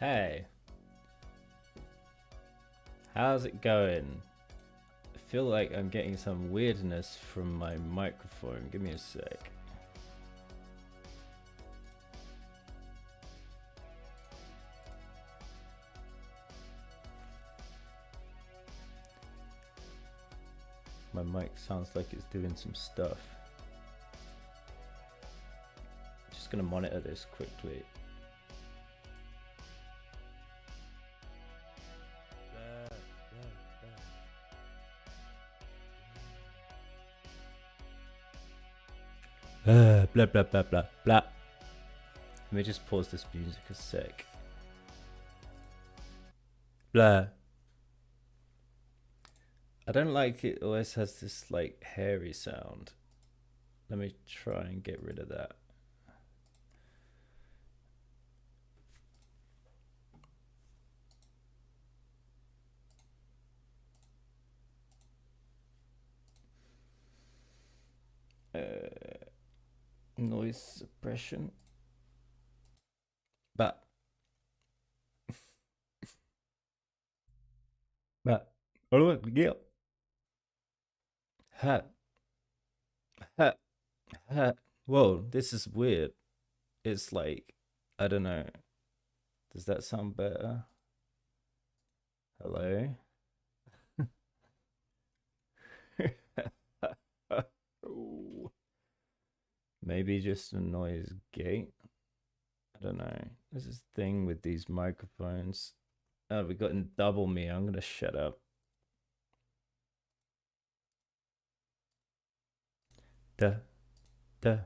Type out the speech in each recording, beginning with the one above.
Hey, how's it going? I feel like I'm getting some weirdness from my microphone. Give me a sec. My mic sounds like it's doing some stuff. Just gonna monitor this quickly. Blah blah blah blah blah. Let me just pause this music a sec. Blah. I don't like it always has this like hairy sound. Let me try and get rid of that. Noise suppression. But oh yeah. Ha ha ha. Whoa, this is weird. It's like I don't know. Does that sound better? Hello? Maybe just a noise gate. I don't know. There's this thing with these microphones. Oh, we got in double me. I'm gonna shut up. Duh, duh,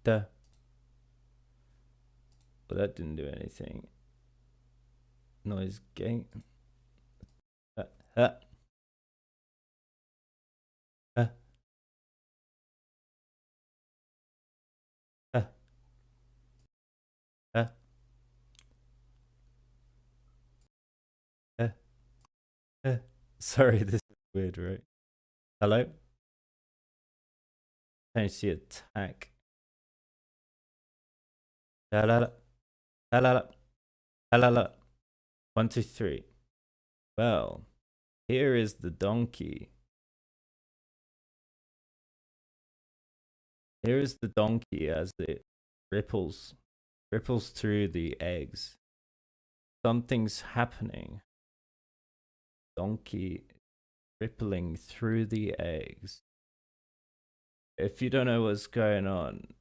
duh. Well, that didn't do anything. Noise gate. Uh, uh, uh, uh, uh, uh, uh. Sorry, this is weird, right? Hello? Fancy attack. La la la. La la la. La la la. 1, 2, 3. Well, here is the donkey. Here is the donkey as it ripples through the eggs. Something's happening. Donkey rippling through the eggs. If you don't know what's going on,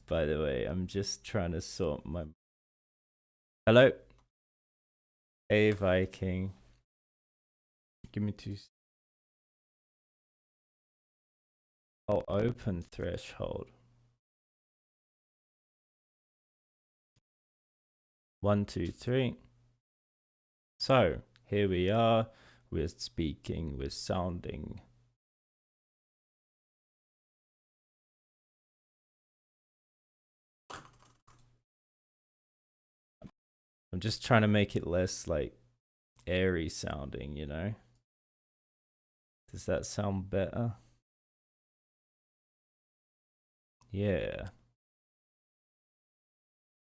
by the way, I'm just trying to sort my. Hello? Hey, Viking. Give me 2. Oh, open threshold. 1, 2, 3. So, here we are. We're speaking, we're sounding. I'm just trying to make it less like airy sounding, you know? Does that sound better? Yeah.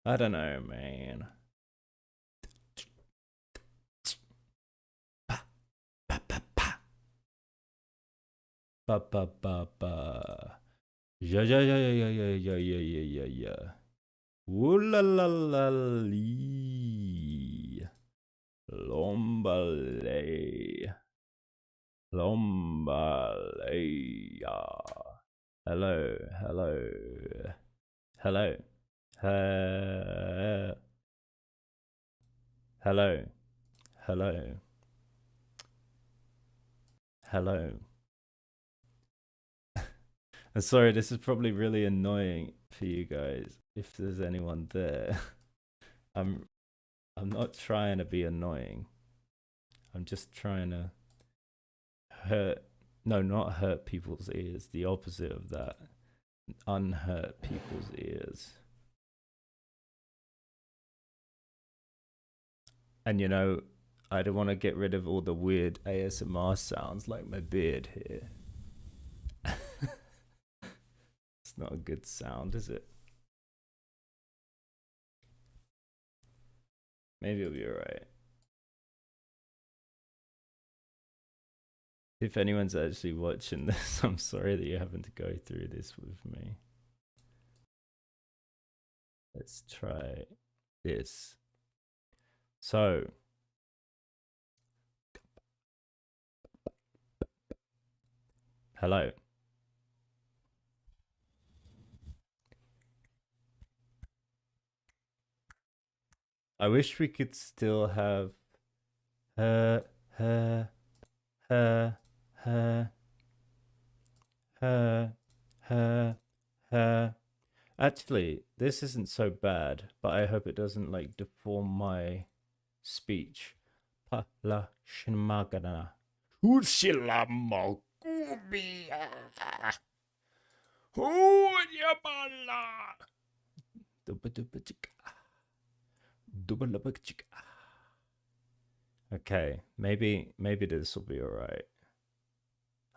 I don't know, man. Ba ba ba ba. Yeah yeah yeah yeah yeah yeah yeah yeah yeah yeah. Ooh la la la lee. Lombale. Lombalea. Hello, hello, hello, hello, hello, hello. I'm sorry, this is probably really annoying for you guys if there's anyone there. I'm I'm not trying to be annoying. I'm just trying to hurt no, not hurt people's ears, the opposite of that. Unhurt people's ears. And you know, I don't want to get rid of all the weird ASMR sounds like my beard here. It's not a good sound, is it? Maybe it'll be alright. If anyone's actually watching this, I'm sorry that you're having to go through this with me. Let's try this. So, hello. I wish we could still have her, her, her, her, her, her. Actually, this isn't so bad, but I hope it doesn't like deform my speech. Pala shmagana. Ushilamogubia. Huyabala. Okay, maybe this will be alright.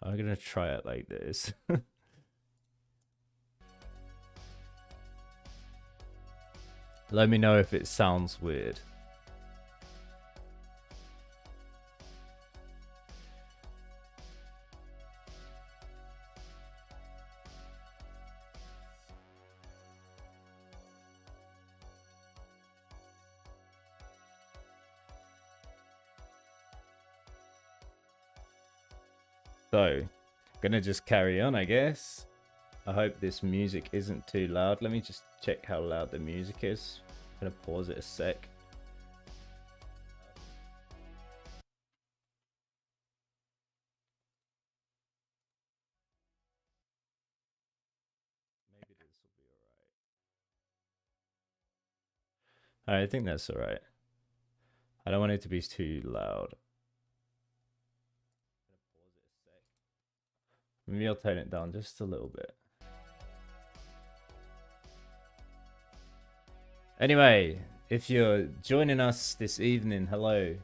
I'm gonna try it like this. Let me know if it sounds weird. So, gonna just carry on, I guess. I hope this music isn't too loud. Let me just check how loud the music is. I'm gonna pause it a sec. Maybe this will be alright. I think that's alright. I don't want it to be too loud. Maybe I'll tone it down just a little bit. Anyway, if you're joining us this evening, hello.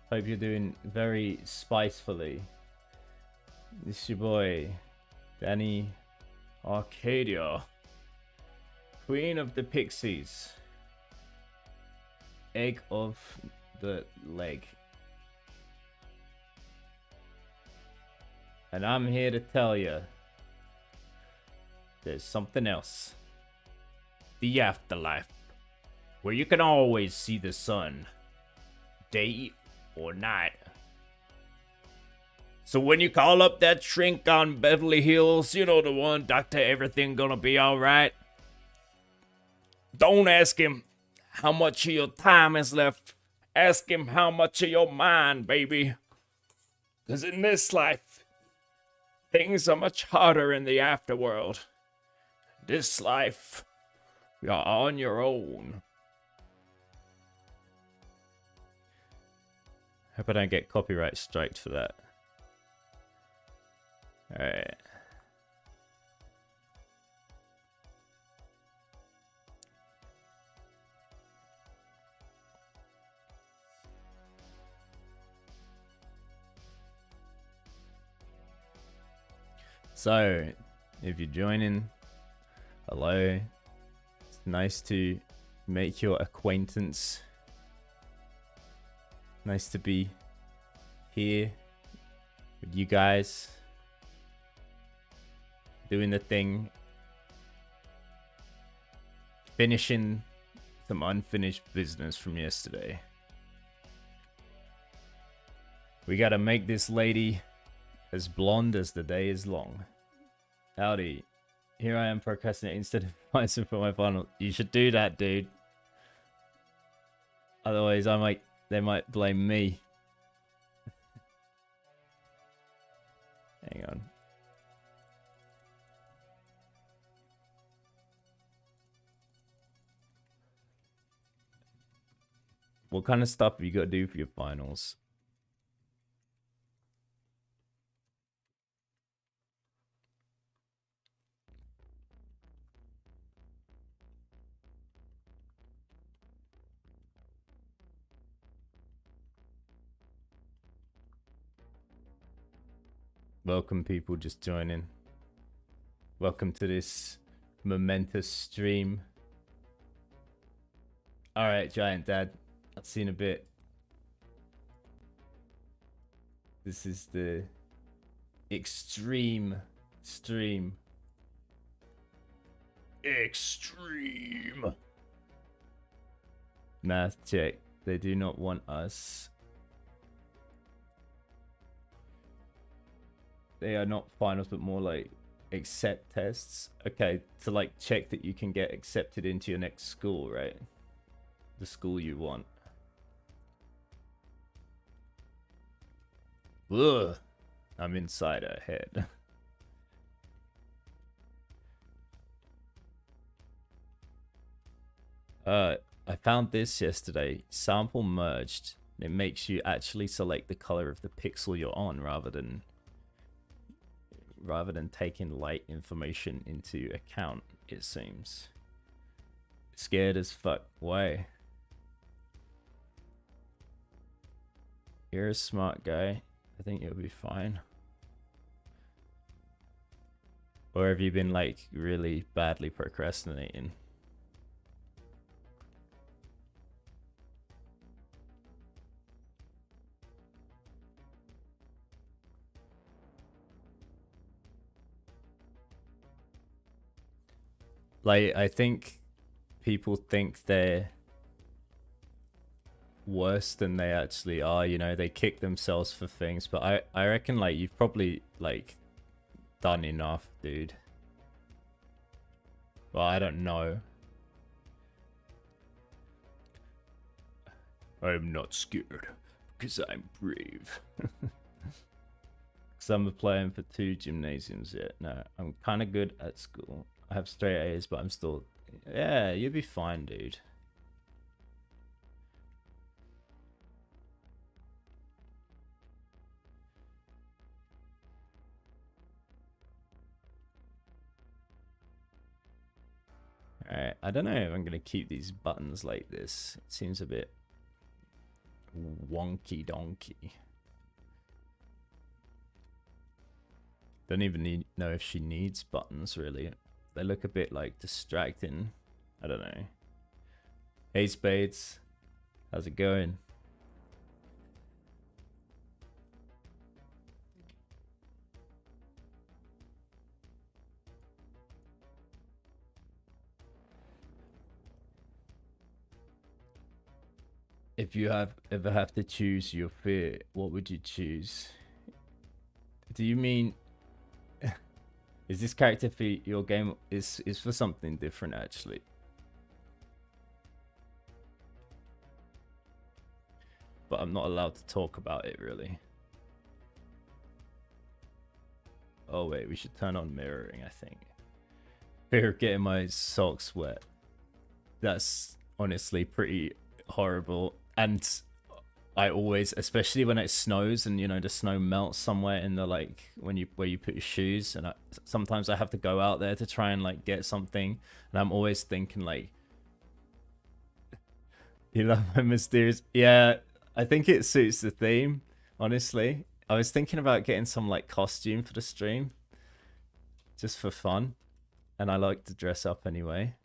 Hope you're doing very spicefully. This is your boy, Danny Arcadia, Queen of the Pixies, Egg of the Leg. And I'm here to tell you, there's something else. The afterlife, where you can always see the sun, day or night. So when you call up that shrink on Beverly Hills, you know the one, Doctor Everything Gonna Be Alright, don't ask him how much of your time is left. Ask him how much of your mind, baby. Because in this life, things are much harder in the afterworld. This life, you're on your own. Hope I don't get copyright striked for that. Alright. So, if you're joining, hello. It's nice to make your acquaintance. Nice to be here with you guys, doing the thing, finishing some unfinished business from yesterday. We gotta make this lady as blonde as the day is long. Howdy. Here I am procrastinating instead of fighting for my final. You should do that, dude. Otherwise, they might blame me. Hang on. What kind of stuff have you got to do for your finals? Welcome, people just joining. Welcome to this momentous stream. Alright, Giant Dad. I've seen a bit. This is the extreme stream. Extreme. Math check. They do not want us. They are not finals, but more like accept tests. Okay, to like check that you can get accepted into your next school, right? The school you want. Ugh. I'm inside her head. I found this yesterday. Sample merged. It makes you actually select the color of the pixel you're on rather than taking light information into account, it seems. Scared as fuck. Why? You're a smart guy. I think you'll be fine. Or have you been like really badly procrastinating? Like, I think people think they're worse than they actually are, you know, they kick themselves for things, but I reckon like you've probably like done enough, dude. Well, I don't know. I'm not scared because I'm brave. Because I'm applying for 2 gymnasiums yet. No, I'm kind of good at school. I have straight A's, but I'm still... Yeah, you'll be fine, dude. Alright, I don't know if I'm going to keep these buttons like this. It seems a bit wonky donkey. Don't even know if she needs buttons, really. They look a bit like distracting. I don't know. Hey Spades, how's it going? If you ever have to choose your fear, what would you choose? Do you mean... Is this character for your game is for something different actually? But I'm not allowed to talk about it really. Oh wait, we should turn on mirroring, I think. Fear of getting my socks wet. That's honestly pretty horrible. And I always, especially when it snows and, you know, the snow melts somewhere in the, like, where you put your shoes, and sometimes I have to go out there to try and, like, get something, and I'm always thinking, like, you love my mysterious... Yeah, I think it suits the theme, honestly. I was thinking about getting some, like, costume for the stream, just for fun, and I like to dress up anyway.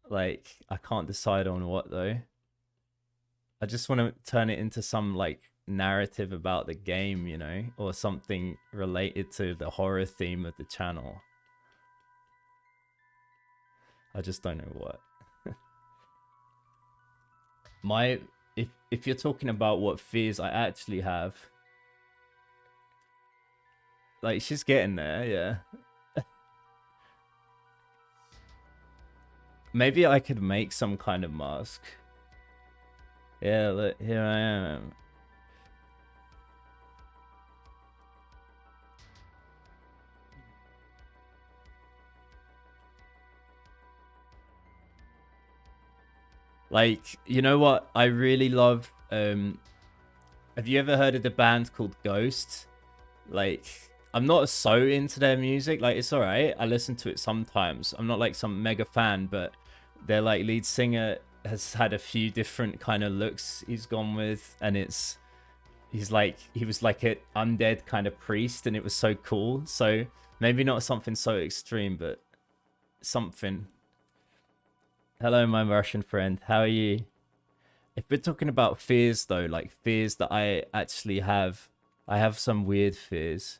Like, I can't decide on what though. I just want to turn it into some like narrative about the game, you know, or something related to the horror theme of the channel. I just don't know what. If you're talking about what fears I actually have, like she's getting there, yeah. Maybe I could make some kind of mask. Yeah, look, here I am. Like, you know what I really love? Have you ever heard of the band called Ghost? Like, I'm not so into their music. Like, it's alright. I listen to it sometimes. I'm not like some mega fan, but their like lead singer has had a few different kind of looks he's gone with, and he was like an undead kind of priest, and it was so cool. So maybe not something so extreme, but something. Hello, my Russian friend. How are you? If we're talking about fears, though, like fears that I actually have, I have some weird fears.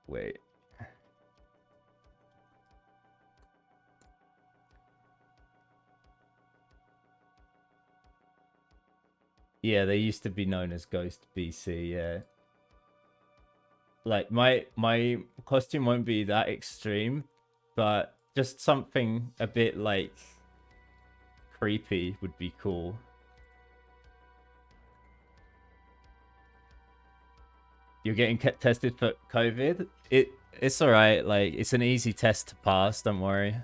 Wait. Yeah, they used to be known as Ghost BC, yeah. Like my costume won't be that extreme, but just something a bit like creepy would be cool. You're getting tested for COVID? It's all right. Like it's an easy test to pass, don't worry.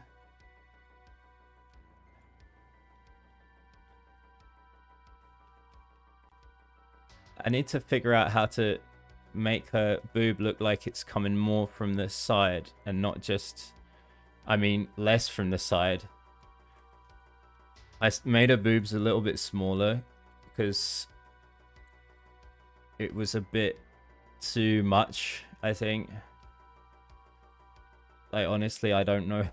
I need to figure out how to make her boob look like it's coming more from the side and not just, I mean, less from the side. I made her boobs a little bit smaller because it was a bit too much, I think. Like, honestly, I don't know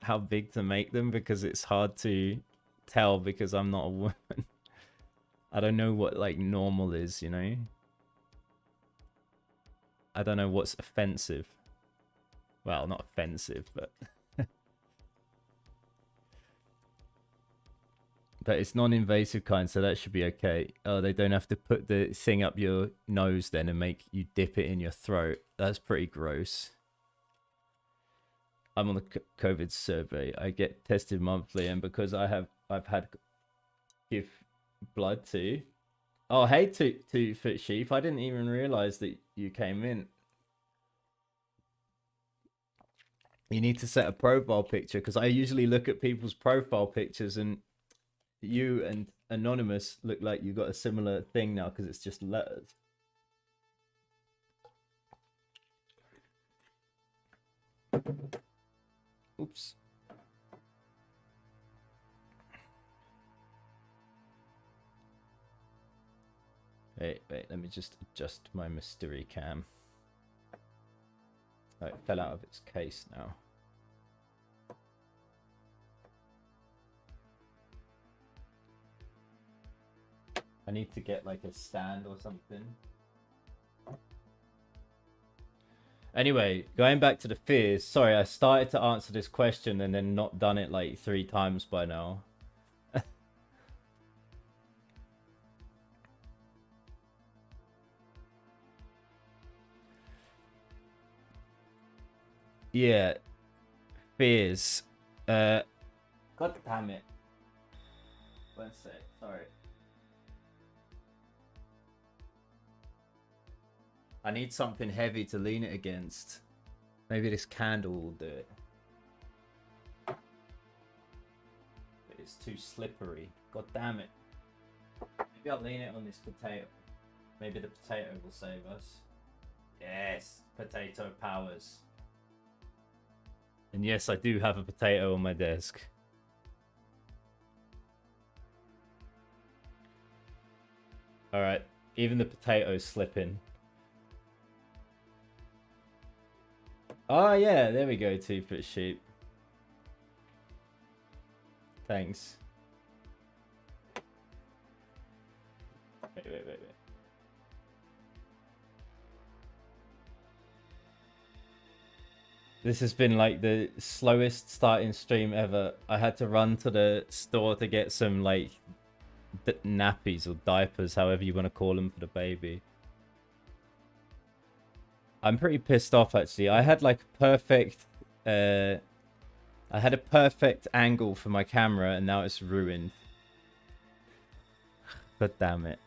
how big to make them because it's hard to tell because I'm not a woman. I don't know what, like, normal is, you know? I don't know what's offensive. Well, not offensive, but... but it's non-invasive kind, so that should be okay. Oh, they don't have to put the thing up your nose then and make you dip it in your throat. That's pretty gross. I'm on the COVID survey. I get tested monthly, and because I've had give blood too. Oh, hey, two foot sheep. I didn't even realize that you came in. You need to set a profile picture because I usually look at people's profile pictures, and you and Anonymous look like you got a similar thing now because it's just letters. Oops. Wait, let me just adjust my mystery cam. Oh, it fell out of its case now. I need to get like a stand or something. Anyway, going back to the fears. Sorry, I started to answer this question and then not done it like 3 times by now. Yeah, fears. God damn it. One sec, sorry. I need something heavy to lean it against. Maybe this candle will do it. But it's too slippery. God damn it. Maybe I'll lean it on this potato. Maybe the potato will save us. Yes, potato powers. And yes, I do have a potato on my desk. Alright, even the potato's slipping. Oh yeah, there we go, 2 foot sheep. Thanks. Wait. This has been like the slowest starting stream ever. I had to run to the store to get some like nappies or diapers, however you want to call them, for the baby. I'm pretty pissed off actually. I had like perfect I had a perfect angle for my camera and now it's ruined. God damn it.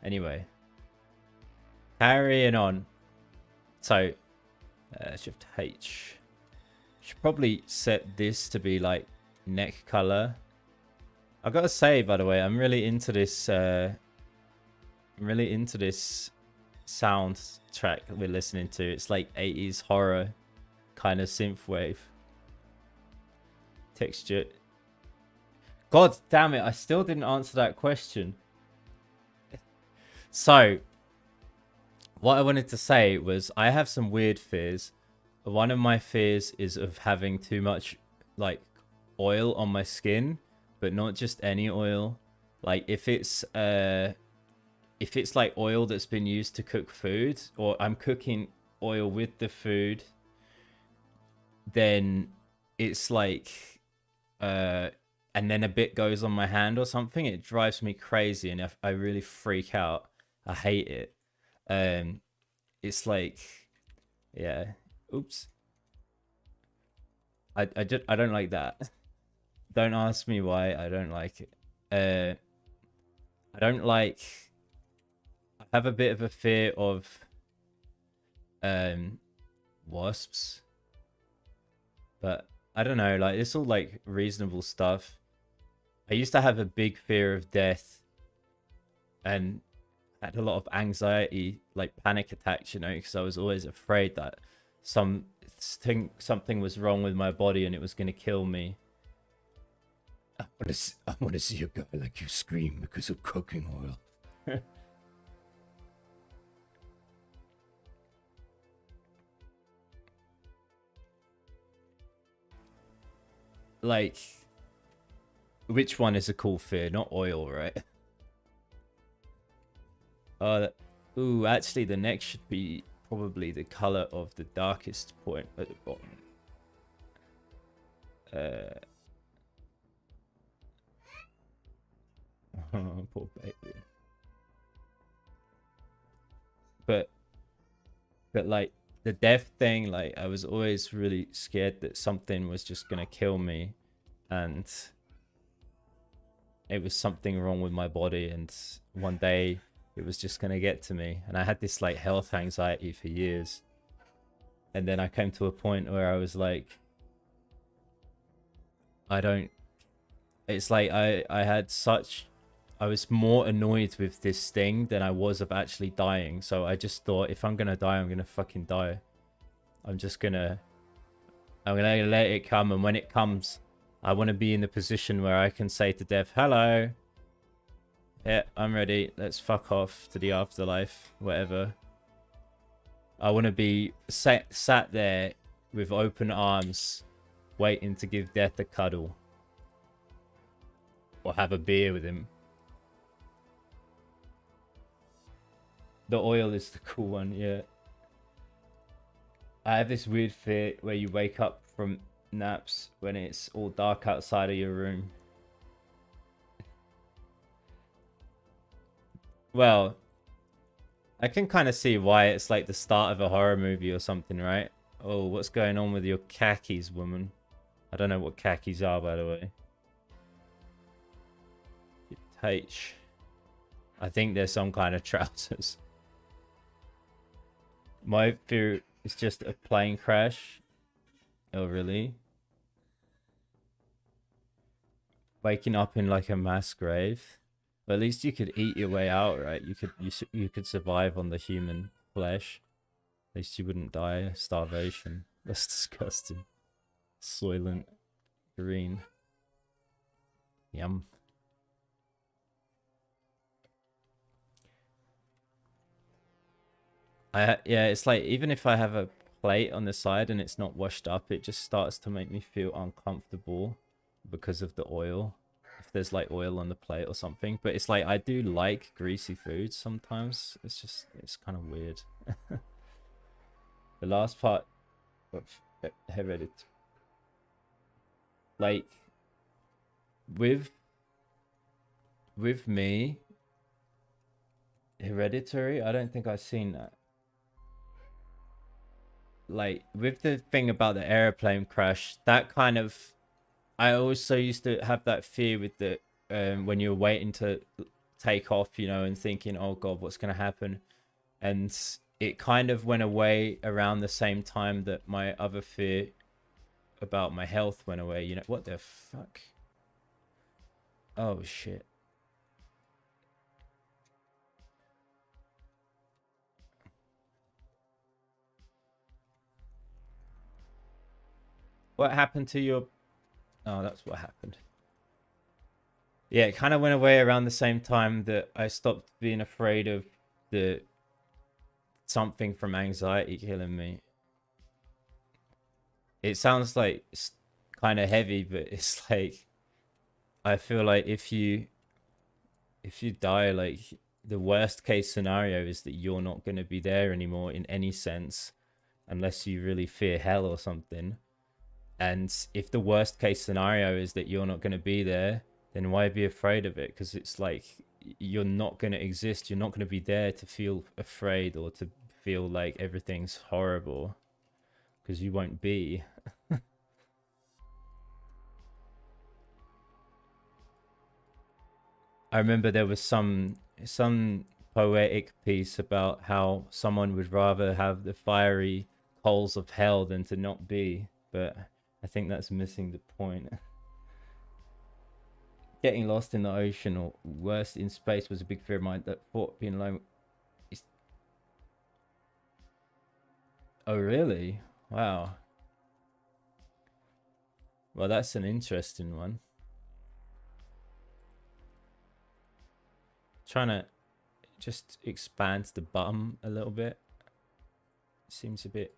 Anyway. Carrying on. So Shift H. Should probably set this to be like neck color. I've got to say, by the way, I'm really into this soundtrack we're listening to. It's like 80s horror kind of synthwave texture. God damn it, I still didn't answer that question. So, what I wanted to say was I have some weird fears. One of my fears is of having too much like oil on my skin, but not just any oil. Like if it's like oil that's been used to cook food, or I'm cooking oil with the food, then it's like and then a bit goes on my hand or something, it drives me crazy and I really freak out. I hate it. It's like, yeah. Oops. I don't like that. Don't ask me why. I don't like it. I don't like. I have a bit of a fear of wasps, but I don't know. Like it's all like reasonable stuff. I used to have a big fear of death, and had a lot of anxiety, like panic attacks, you know, because I was always afraid that something was wrong with my body and it was going to kill me. I want to see a guy like you scream because of cooking oil. Like, which one is a cool fear? Not oil, right? Ooh, actually, the neck should be probably the color of the darkest point at the bottom. Oh, poor baby. But like the death thing, like I was always really scared that something was just gonna kill me, and it was something wrong with my body, and one day it was just gonna get to me, and I had this like health anxiety for years, and then I came to a point where I was like, I don't. It's like I was more annoyed with this thing than I was of actually dying. So I just thought, if I'm gonna die, I'm gonna fucking die. I'm gonna let it come, and when it comes, I want to be in the position where I can say to death, hello. Yeah, I'm ready. Let's fuck off to the afterlife, whatever. I want to be sat there with open arms, waiting to give death a cuddle. Or have a beer with him. The oil is the cool one, yeah. I have this weird fear where you wake up from naps when it's all dark outside of your room. Well, I can kind of see why. It's like the start of a horror movie or something, right? Oh, what's going on with your khakis, woman? I don't know what khakis are, by the way. H. I think there's some kind of trousers. My fear is just a plane crash. Oh, really? Waking up in like a mass grave. But at least you could eat your way out, right? You could survive on the human flesh. At least you wouldn't die of starvation. That's disgusting. Soylent Green. Yum. Yeah, it's like even if I have a plate on the side and it's not washed up, it just starts to make me feel uncomfortable because of the oil. If there's like oil on the plate or something. But it's like I do like greasy foods sometimes. It's kind of weird. The last part of Hereditary, like with me, Hereditary, I don't think I've seen that. Like with the thing about the airplane crash, that kind of, I also used to have that fear with the when you're waiting to take off, you know, and thinking, oh god, what's gonna happen? And it kind of went away around the same time that my other fear about my health went away. You know, what the fuck? Oh shit. What happened to your... Oh, that's what happened. Yeah, it kind of went away around the same time that I stopped being afraid of the something from anxiety killing me. It sounds like kind of heavy, but it's like I feel like if you die, like the worst case scenario is that you're not going to be there anymore in any sense, unless you really fear hell or something. And if the worst case scenario is that you're not going to be there, then why be afraid of it? Because it's like you're not going to exist. You're not going to be there to feel afraid or to feel like everything's horrible, because you won't be. I remember there was some poetic piece about how someone would rather have the fiery coals of hell than to not be, but I think that's missing the point. Getting lost in the ocean or worse in space was a big fear of mine that thought being alone is... Oh really? Wow. Well, that's an interesting one. Trying to just expand the bottom a little bit. Seems a bit...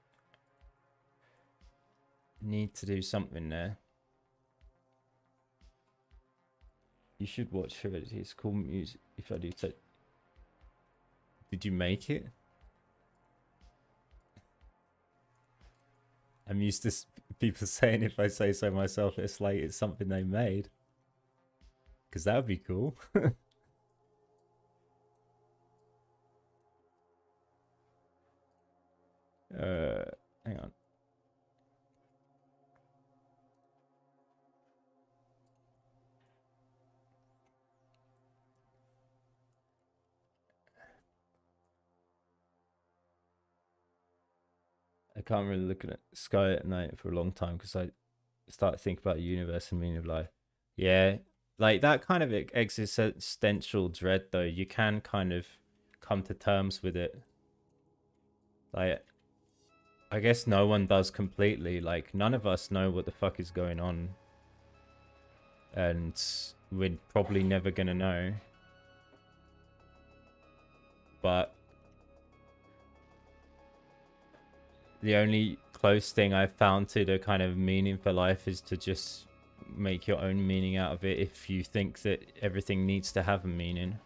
Need to do something there. You should watch Heredity. It's cool music. If I do so... Did you make it? I'm used to people saying, if I say so myself, it's like it's something they made. Because that would be cool. Hang on. I can't really look at the sky at night for a long time because I start to think about the universe and meaning of life. Yeah, like that kind of existential dread, though, you can kind of come to terms with it. Like, I guess no one does completely. Like, none of us know what the fuck is going on. And we're probably never gonna know. But the only close thing I've found to the kind of meaning for life is to just make your own meaning out of it if you think that everything needs to have a meaning.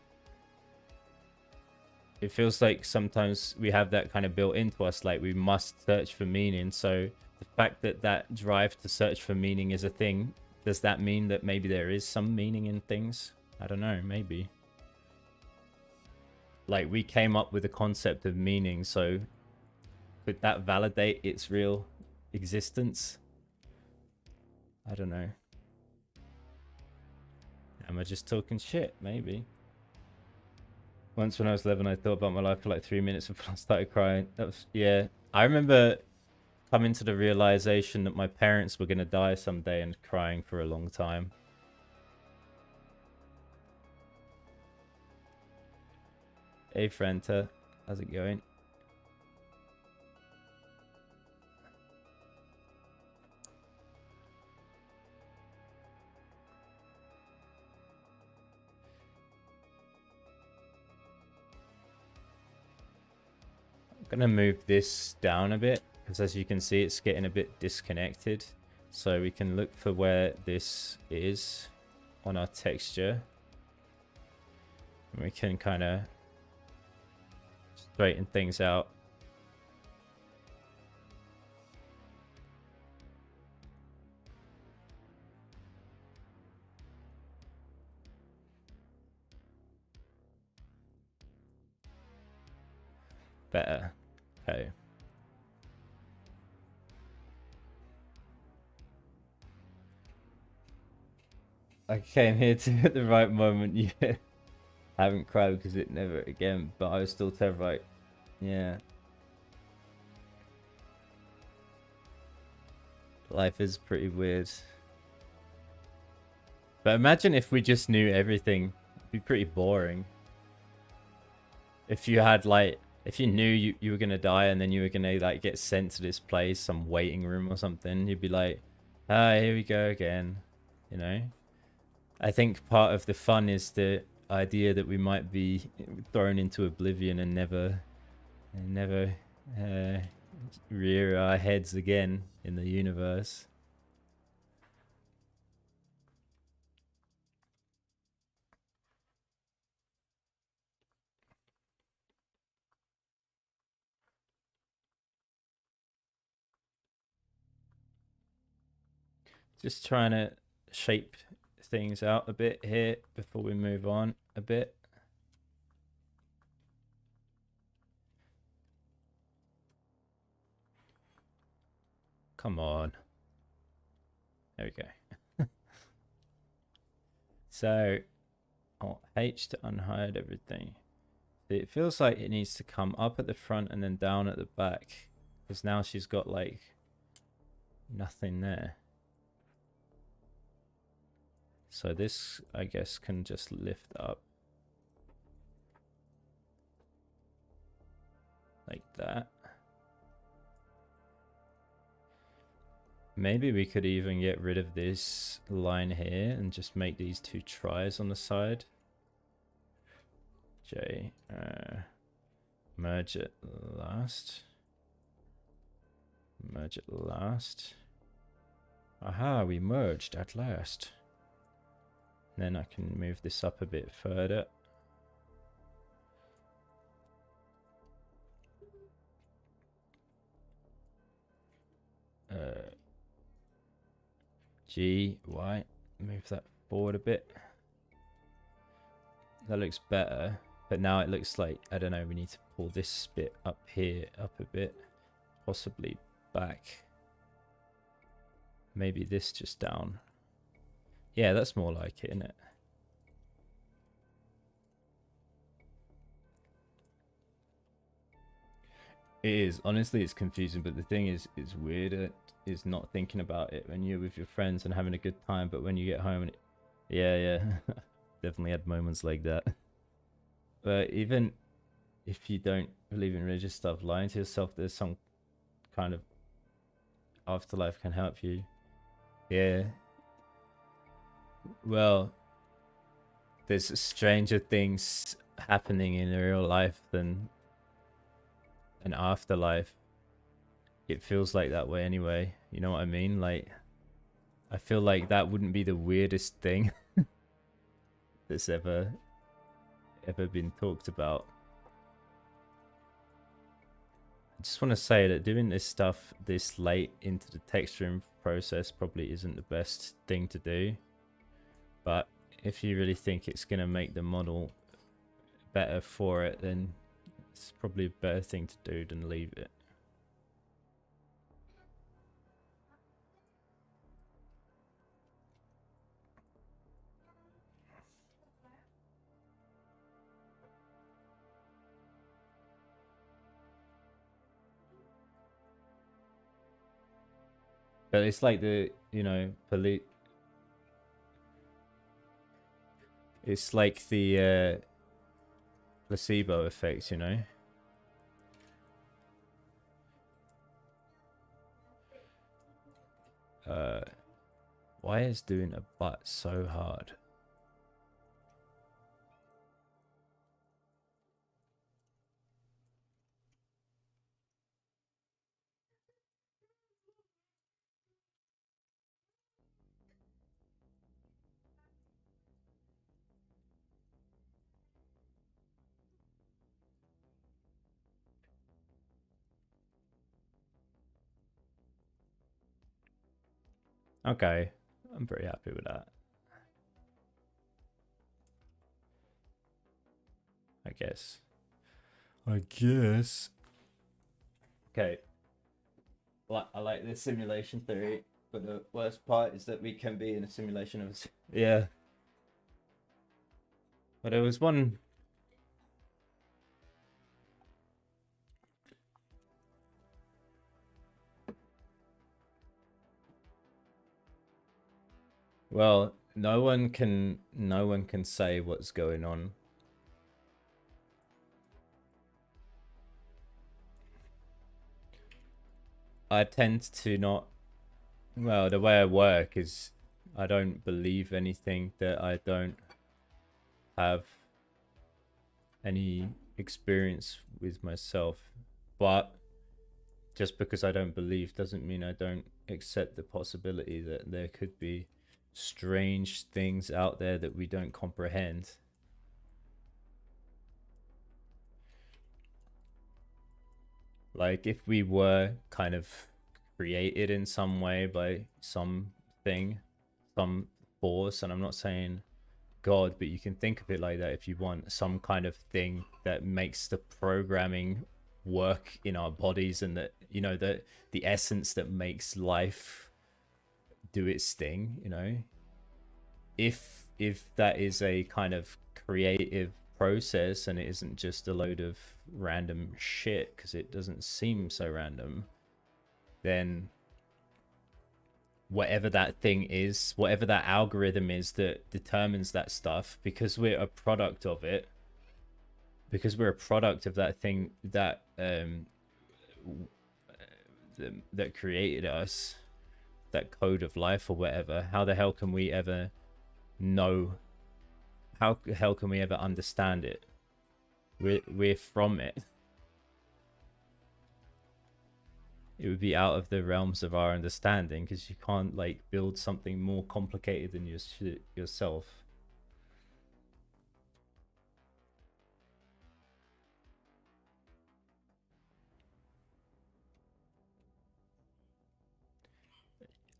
It feels like sometimes we have that kind of built into us, like we must search for meaning. So the fact that that drive to search for meaning is a thing, does that mean that maybe there is some meaning in things? I don't know, maybe. Like, we came up with the concept of meaning, so could that validate its real existence? I don't know. Am I just talking shit? Maybe. Once when I was 11, I thought about my life for like 3 minutes before I started crying. That was, yeah. I remember coming to the realization that my parents were going to die someday and crying for a long time. Hey, Franta. How's it going? I'm gonna move this down a bit because, as you can see, it's getting a bit disconnected. So we can look for where this is on our texture. And we can kind of straighten things out. Better. Okay. I came here to at the right moment. Yeah. I haven't cried because it never again, but I was still terrified. Yeah. Life is pretty weird. But imagine if we just knew everything. It'd be pretty boring. If you had like, if you knew you were gonna die and then you were gonna like get sent to this place, some waiting room or something, you'd be like, ah, here we go again. You know? I think part of the fun is the idea that we might be thrown into oblivion and never uh, rear our heads again in the universe. Just trying to shape things out a bit here before we move on a bit. Come on. There we go. So, H to unhide everything. It feels like it needs to come up at the front and then down at the back. Because now she's got like nothing there. So this, I guess, can just lift up. Like that. Maybe we could even get rid of this line here and just make these two tries on the side. J, merge it last. Merge it last. Aha, we merged at last. Then I can move this up a bit further. G, Y, move that forward a bit. That looks better, but now it looks like, I don't know, we need to pull this bit up here, up a bit, possibly back. Maybe this just down. Yeah, that's more like it, isn't it? It is. Honestly, it's confusing, but the thing is, it's weird. Is not thinking about it when you're with your friends and having a good time, but when you get home and yeah, definitely had moments like that. But even if you don't believe in religious stuff, lying to yourself, there's some kind of afterlife can help you. Yeah. Well, there's stranger things happening in real life than an afterlife. It feels like that way anyway. You know what I mean? Like, I feel like that wouldn't be the weirdest thing that's ever been talked about. I just want to say that doing this stuff this late into the texturing process probably isn't the best thing to do. But if you really think it's going to make the model better for it, then it's probably a better thing to do than leave it. But it's like the, you know, it's like the placebo effect, you know? Why is doing a butt so hard? Okay, I'm pretty happy with that. I guess. Okay. Well, I like this simulation theory, but the worst part is that we can be in a simulation of yeah. But there was one. Well, no one can say what's going on. I tend to not. Well, the way I work is I don't believe anything that I don't have any experience with myself. But just because I don't believe doesn't mean I don't accept the possibility that there could be strange things out there that we don't comprehend. Like if we were kind of created in some way by something, some force, and I'm not saying God, but you can think of it like that if you want, some kind of thing that makes the programming work in our bodies, and that, you know, the essence that makes life do its thing, you know. If that is a kind of creative process and it isn't just a load of random shit, because it doesn't seem so random, then whatever that thing is, whatever that algorithm is that determines that stuff, because we're a product of it, because we're a product of that thing that that created us, that code of life or whatever, how the hell can we ever know, how the hell can we ever understand it? We're from it. It would be out of the realms of our understanding, because you can't like build something more complicated than yourself.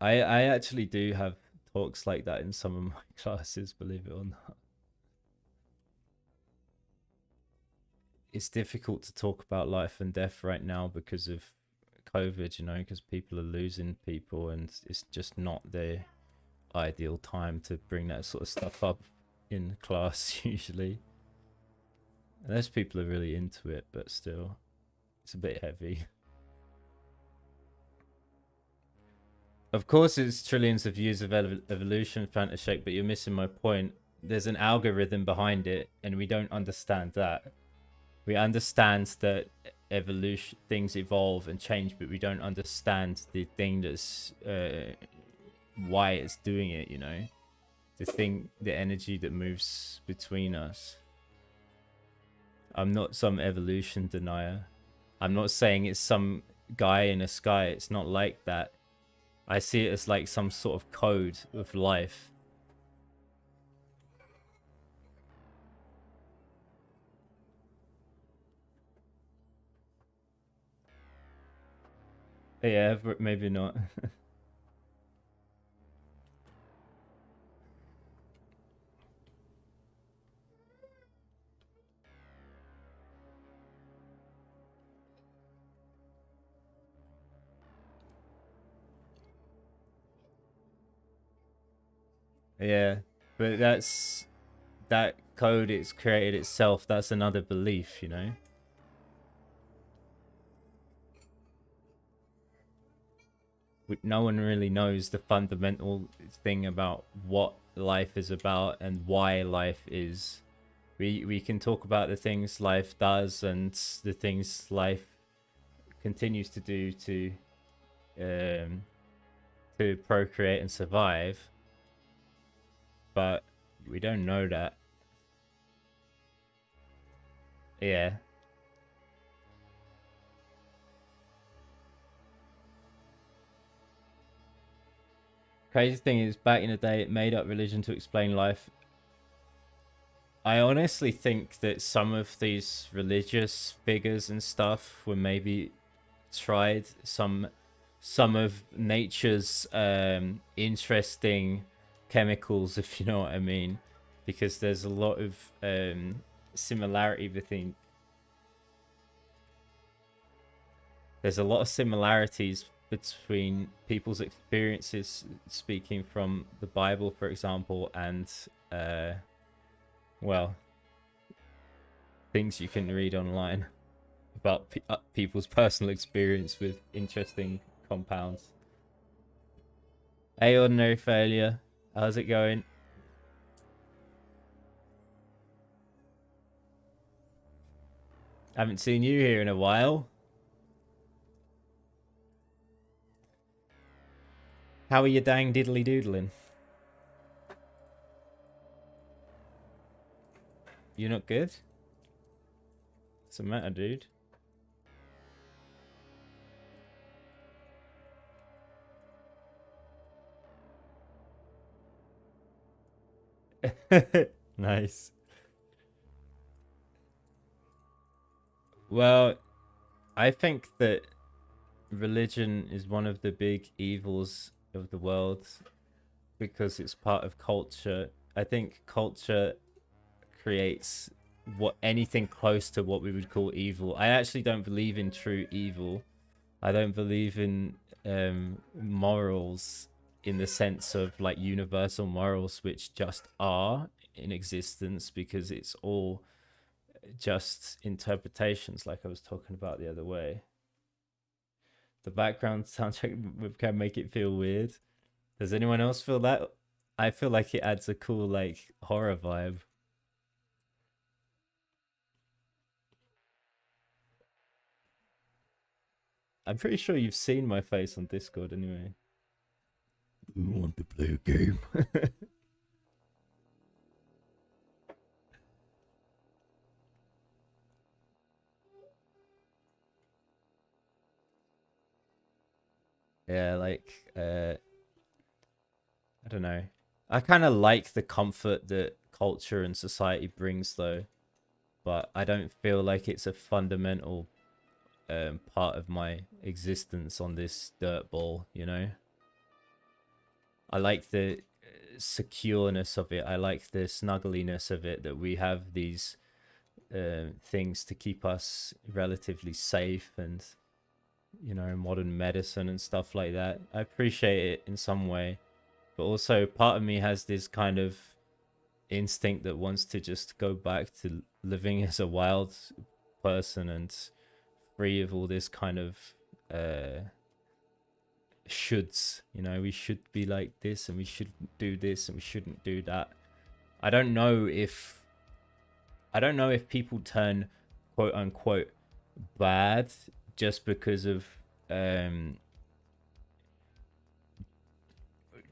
I actually do have talks like that in some of my classes, believe it or not. It's difficult to talk about life and death right now because of COVID, you know, because people are losing people, and it's just not the ideal time to bring that sort of stuff up in class usually. Unless people are really into it, but still, it's a bit heavy. Of course, it's trillions of years of evolution trying to shape, but you're missing my point. There's an algorithm behind it, and we don't understand that. We understand that evolution, things evolve and change, but we don't understand the thing that's why it's doing it, you know, the thing, the energy that moves between us. I'm not some evolution denier. I'm not saying it's some guy in the sky. It's not like that. I see it as like some sort of code of life. Yeah, but maybe not. Yeah, but that's, that code it's created itself. That's another belief, you know. No one really knows the fundamental thing about what life is about and why life is. We can talk about the things life does and the things life continues to do to procreate and survive, but we don't know that. Yeah. Crazy thing is, back in the day, it made up religion to explain life. I honestly think that some of these religious figures and stuff were maybe tried some of nature's interesting chemicals, if you know what I mean, because there's a lot of similarity between, there's a lot of similarities between people's experiences speaking from the Bible, for example, and well, things you can read online about people's personal experience with interesting compounds. Hey, Ordinary Failure, how's it going? Haven't seen you here in a while. How are you dang diddly doodling? You not good? What's the matter, dude? Nice. Well, I think that religion is one of the big evils of the world because it's part of culture. I think culture creates what anything close to what we would call evil. I actually don't believe in true evil. I don't believe in morals in the sense of like universal morals which just are in existence because it's all just interpretations like I was talking about the other way. The background soundtrack can make it feel weird. Does anyone else feel that? I feel like it adds a cool like horror vibe. I'm pretty sure you've seen my face on Discord anyway. You want to play a game? Yeah, like I don't know. I kind of like the comfort that culture and society brings though, but I don't feel like it's a fundamental part of my existence on this dirt ball, you know? I like the secureness of it. I like the snuggliness of it, that we have these things to keep us relatively safe, and you know, modern medicine and stuff like that. I appreciate it in some way, but also part of me has this kind of instinct that wants to just go back to living as a wild person and free of all this kind of shoulds. You know, we should be like this and we should do this and we shouldn't do that. I don't know if people turn quote unquote bad just because of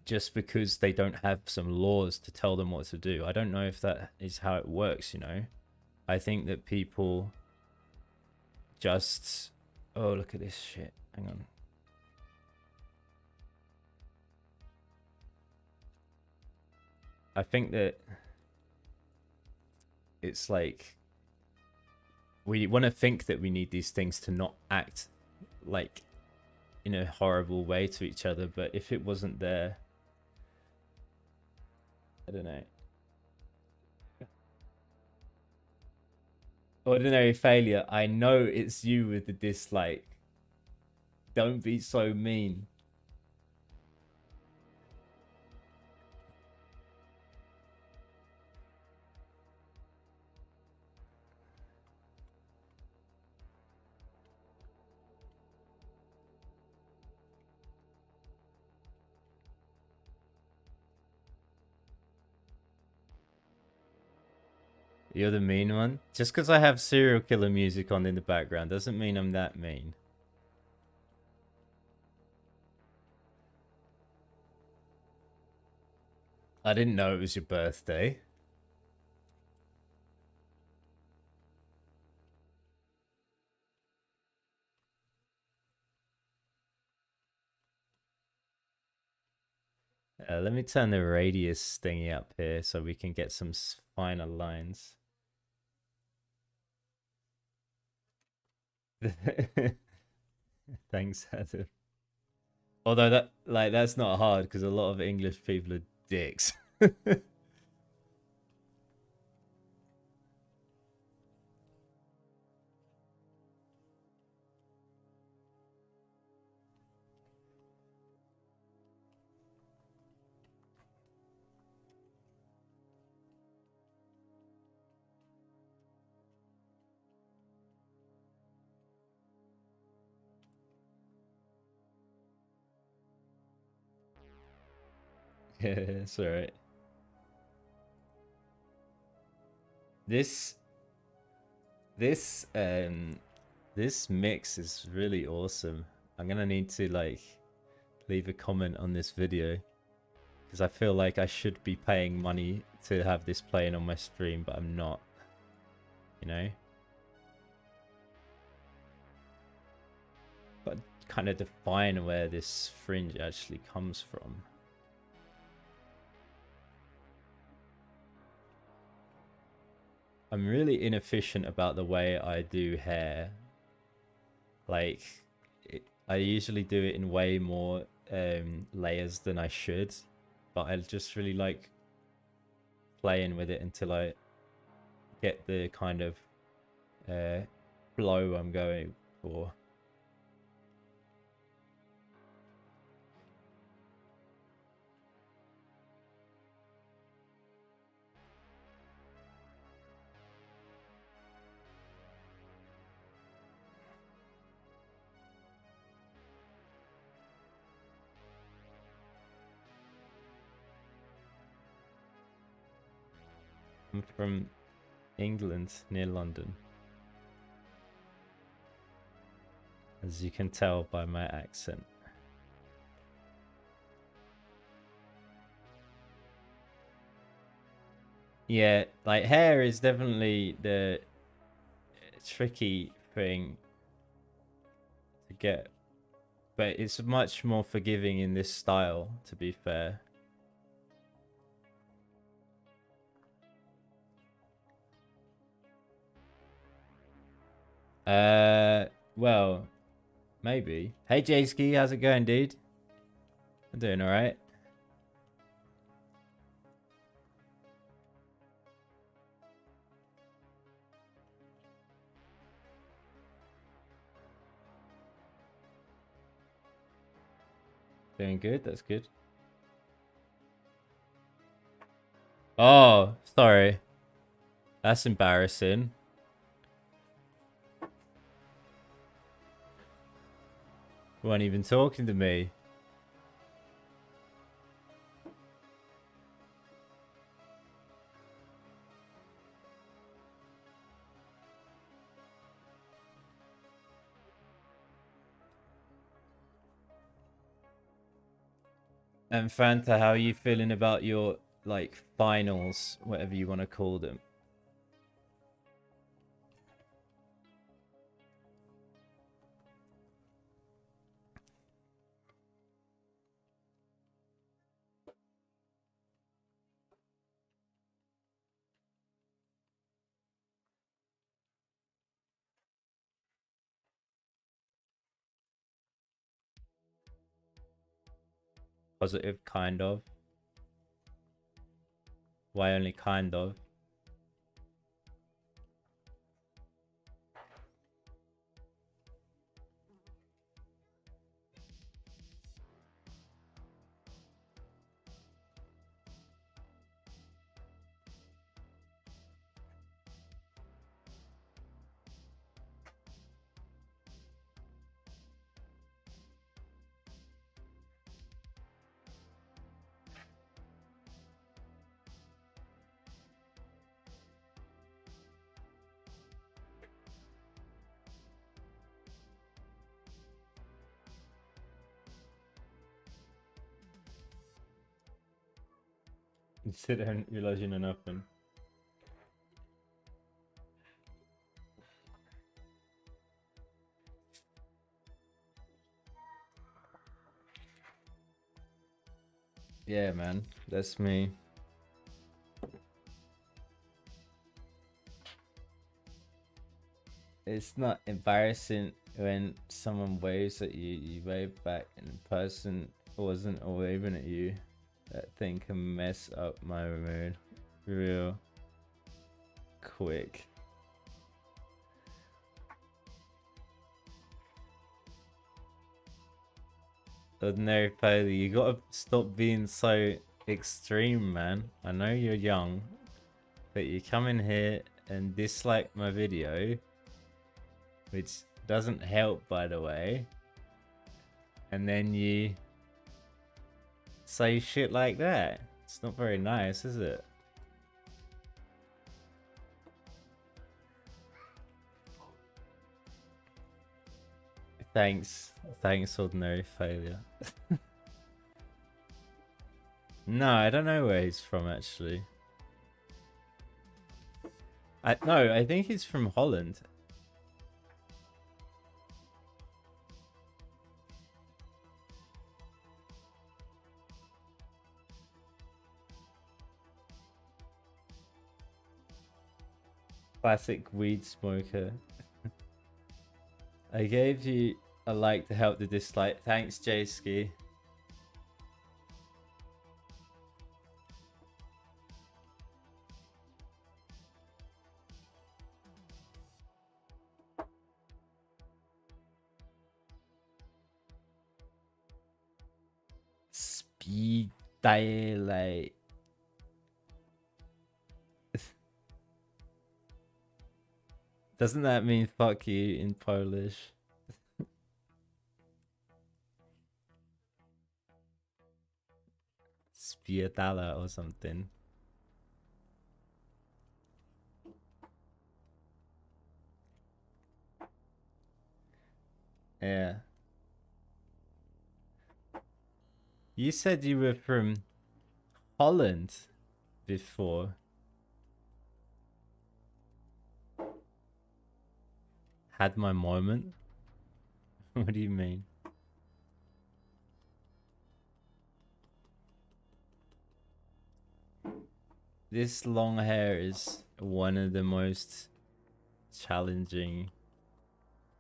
just because they don't have some laws to tell them what to do. I don't know if that is how it works, you know. I think that people just, oh, look at this shit. Hang on. I think that it's like we want to think that we need these things to not act like in a horrible way to each other, but if it wasn't there, I don't know. Ordinary failure. I know it's you with the dislike. Don't be so mean. You're the mean one. Just because I have serial killer music on in the background doesn't mean I'm that mean. I didn't know it was your birthday. Let me turn the radius thingy up here so we can get some finer lines. Thanks, Adam. Although that's not hard because a lot of English people are dicks. Yeah, it's alright. This this this mix is really awesome. I'm gonna need to like leave a comment on this video because I feel like I should be paying money to have this playing on my stream, but I'm not. you know? But kind of define where this fringe actually comes from. I'm really inefficient about the way I do hair. Like, I usually do it in way more layers than I should, but I just really like playing with it until I get the kind of flow I'm going for. I'm from England, near London. As you can tell by my accent. Yeah, like hair is definitely the tricky thing to get, but it's much more forgiving in this style, to be fair. Well, maybe. Hey J-Ski, how's it going, dude? I'm doing alright. Doing good, that's good. Oh, sorry. That's embarrassing. You weren't even talking to me. And Fanta, how are you feeling about your, like, finals, whatever you want to call them? Positive, kind of. Why only kind of? You sit there and realize you know nothing. Yeah, man, that's me. It's not embarrassing when someone waves at you, you wave back, and the person wasn't waving at you. That thing can mess up my mood real quick. Ordinary failure, you gotta stop being so extreme, man. I know you're young, but you come in here and dislike my video, which doesn't help, by the way, and then you say shit like that. It's not very nice, is it? Thanks, ordinary failure. No, I don't know where he's from, actually. No, I think he's from Holland. Classic weed smoker. I gave you a like to help the dislike. Thanks, J-Ski. Speed dilate. Doesn't that mean fuck you in Polish? Spierdala or something. Yeah. You said you were from Holland before. Had my moment? What do you mean? This long hair is one of the most challenging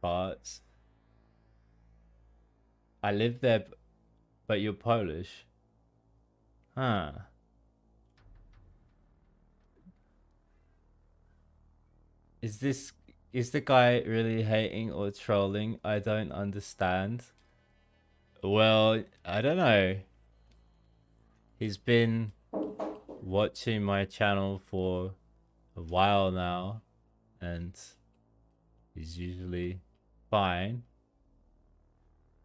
parts. I live there, but you're Polish. Huh. Is the guy really hating or trolling? I don't understand. Well, I don't know. He's been watching my channel for a while now, and he's usually fine.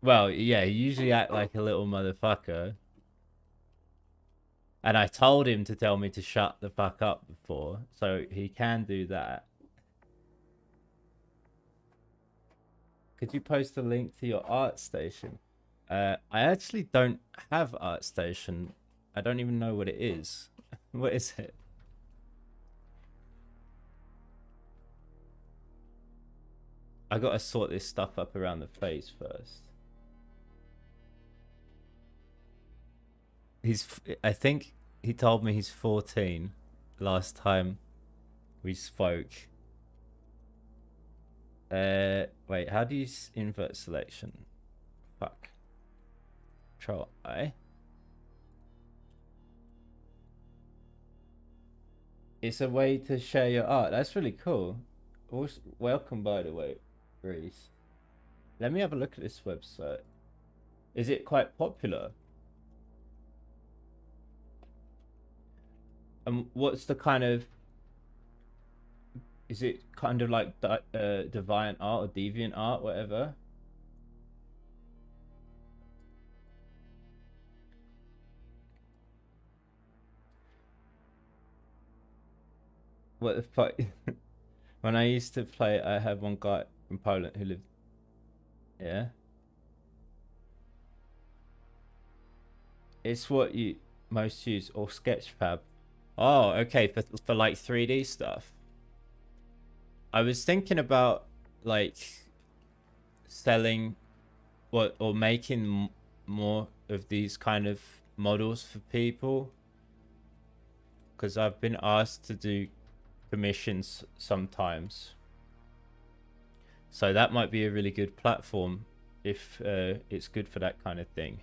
Well, yeah, he usually act like a little motherfucker. And I told him to tell me to shut the fuck up before, so he can do that. Could you post a link to your art station? I actually don't have art station. I don't even know what it is. What is it? I gotta sort this stuff up around the face first. I think he told me he's 14 last time we spoke. Wait, how do you invert selection? Fuck. Control I. It's a way to share your art. That's really cool. Also, welcome, by the way, Reese. Let me have a look at this website. Is it quite popular? And what's the kind of... Is it kind of like Deviant Art or Deviant Art, whatever? What the fuck? When I used to play, I had one guy from Poland who lived... Yeah? It's what you most use, or Sketchfab. Oh, okay, for like 3D stuff. I was thinking about like selling what or making more of these kind of models for people, because I've been asked to do commissions sometimes. So that might be a really good platform if it's good for that kind of thing.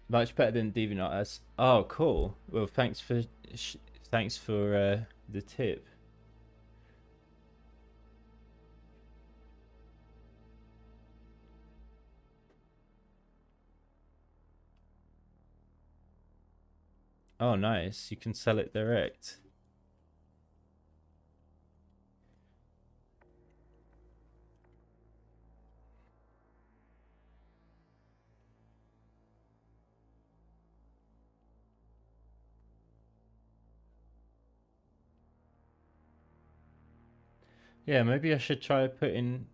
Much better than DeviantArt. Oh, cool. Well, thanks for the tip. Oh, nice. You can sell it direct. Yeah, maybe I should try putting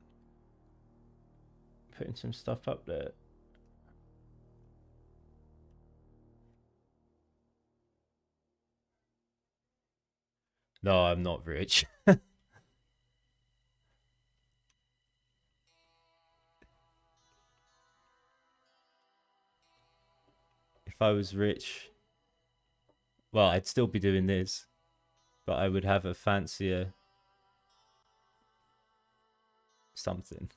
some stuff up there. No, I'm not rich. If I was rich, well, I'd still be doing this, but I would have a fancier something.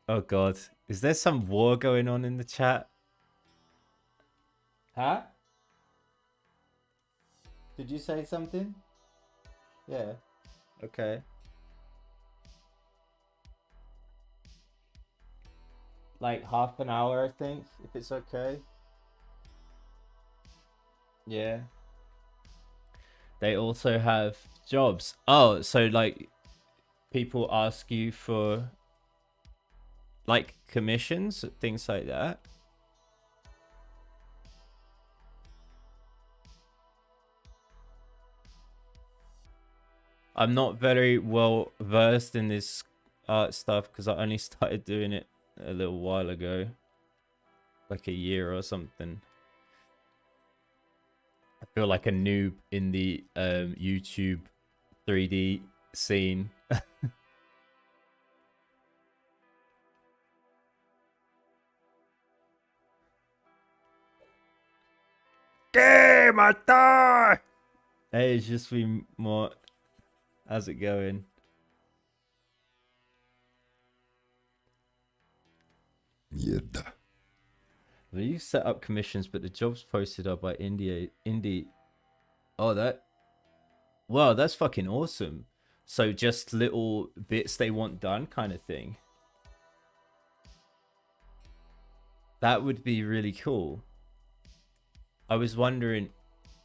Oh God, is there some war going on in the chat? Huh? Did you say something? Yeah. Okay. Like half an hour, I think, if it's okay. Yeah. They also have jobs. Oh, so like people ask you for like commissions, things like that. I'm not very well versed in this art stuff because I only started doing it a little while ago, like a year or something. I feel like a noob in the YouTube 3D scene. Game attack! Hey, it's just been more. How's it going? Mierda. Well, you set up commissions, but the jobs posted are by indie. Oh, that. Wow, that's fucking awesome. So just little bits they want done, kind of thing. That would be really cool. I was wondering.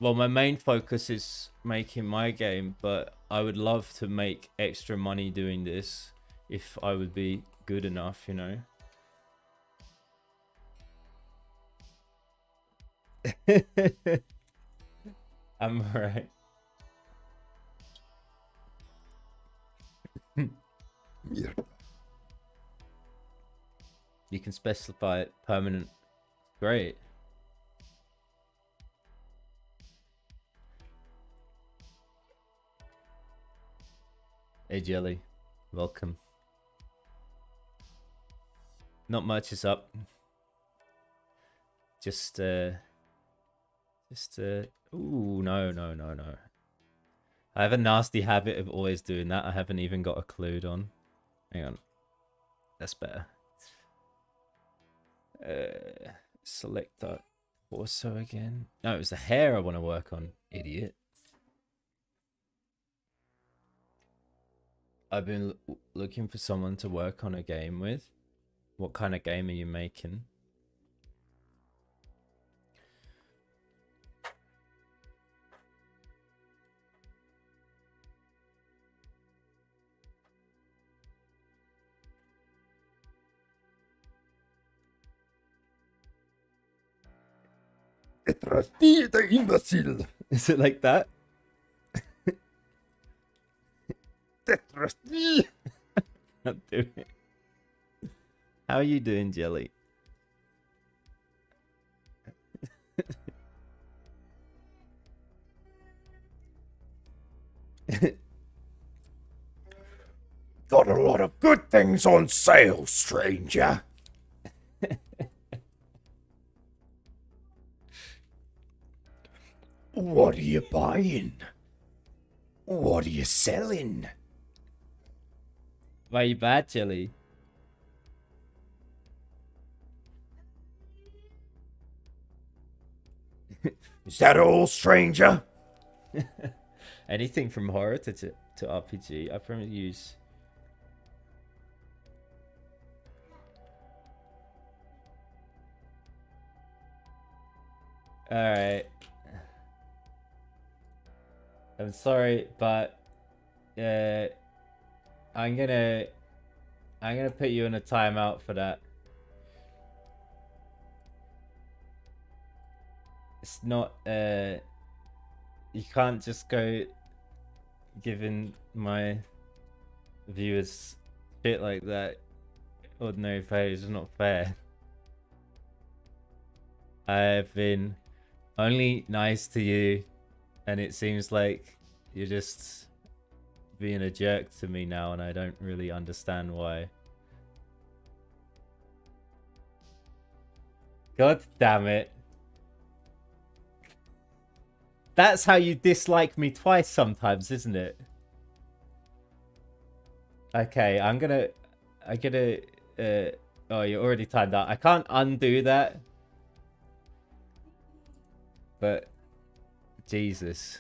Well, my main focus is making my game, but I would love to make extra money doing this if I would be good enough, you know. I'm alright. Mierda. You can specify it permanent. Great. Hey Jelly, welcome. Not much is up. Just ooh, no. I have a nasty habit of always doing that. I haven't even got a clued on. Hang on. That's better. Select that torso again. No, it was the hair I want to work on, idiot. I've been looking for someone to work on a game with. What kind of game are you making? Detrás de ti, imbécile. Is it like that? Detrás de ti. Can't do it. How are you doing, Jelly? Got a lot of good things on sale, stranger. What are you buying? What are you selling? Why are you bad, Jelly? Is that all, stranger? Anything from horror to RPG. I probably use. All right. I'm sorry, but I'm gonna put you in a timeout for that. It's not you can't just go giving my viewers shit like that. Ordinary failure is not fair. I've been only nice to you, and it seems like you're just being a jerk to me now, and I don't really understand why. God damn it. That's how you dislike me twice sometimes, isn't it? Okay, I'm gonna... oh, you're already timed out. I can't undo that. But... Jesus.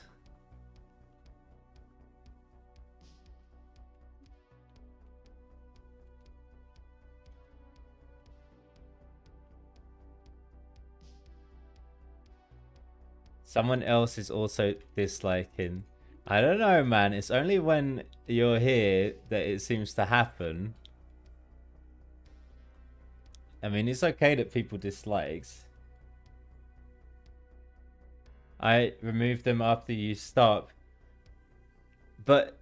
Someone else is also disliking. I don't know, man. It's only when you're here that it seems to happen. I mean, it's okay that people dislikes. I removed them after you stop. But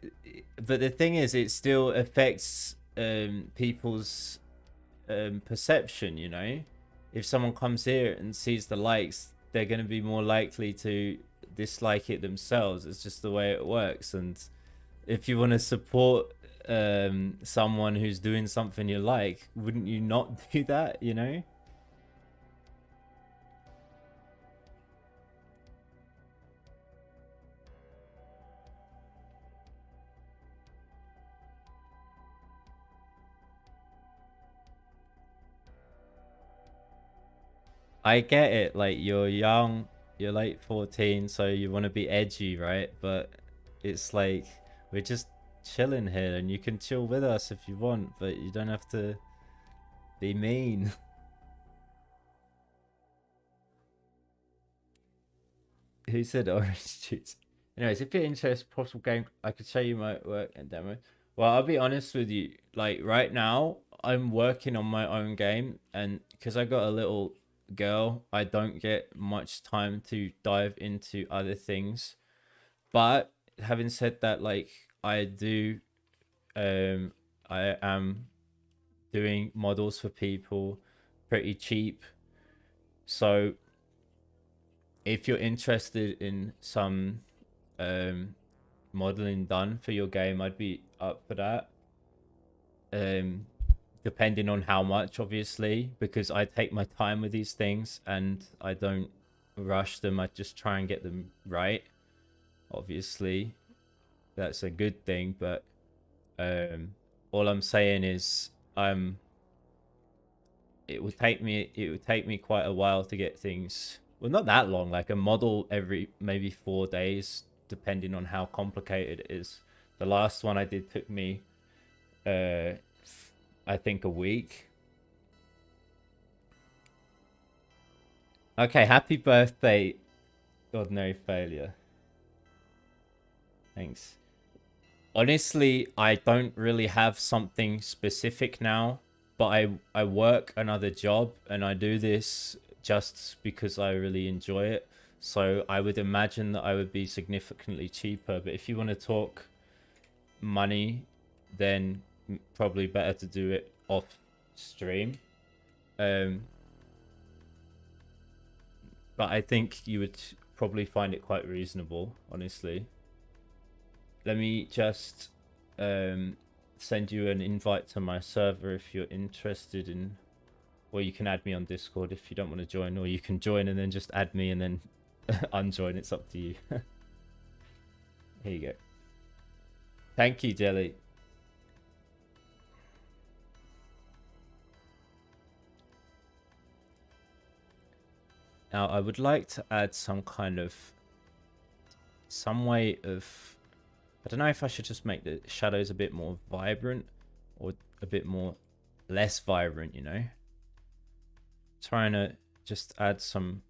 the thing is, it still affects people's perception, you know? If someone comes here and sees the likes, they're going to be more likely to dislike it themselves. It's just the way it works. And if you want to support someone who's doing something you like, wouldn't you not do that, you know? I get it, like you're young, you're late 14, so you want to be edgy, right? But it's like we're just chilling here, and you can chill with us if you want, but you don't have to be mean. Who said orange juice? Anyways, if you're interested, possible game, I could show you my work and demo. Well, I'll be honest with you. Like right now, I'm working on my own game, and because I got a little girl, I don't get much time to dive into other things. But having said that, like I do, I am doing models for people pretty cheap. So if you're interested in some modeling done for your game, I'd be up for that. Depending on how much, obviously, because I take my time with these things and I don't rush them. I just try and get them right. Obviously, that's a good thing, but all I'm saying is it would take me quite a while to get things, well, not that long, like a model every maybe 4 days, depending on how complicated it is. The last one I did took me I think a week. Okay, happy birthday, Ordinary Failure. Thanks. Honestly, I don't really have something specific now, but I work another job and I do this just because I really enjoy it. So I would imagine that I would be significantly cheaper. But if you want to talk money, then probably better to do it off stream. But I think you would probably find it quite reasonable, honestly. Let me just send you an invite to my server if you're interested in, or you can add me on Discord if you don't want to join, or you can join and then just add me and then unjoin. It's up to you. Here you go. Thank you, Jelly. Now, I would like to add some way of, I don't know if I should just make the shadows a bit more vibrant or a bit more less vibrant, you know? Trying to just add some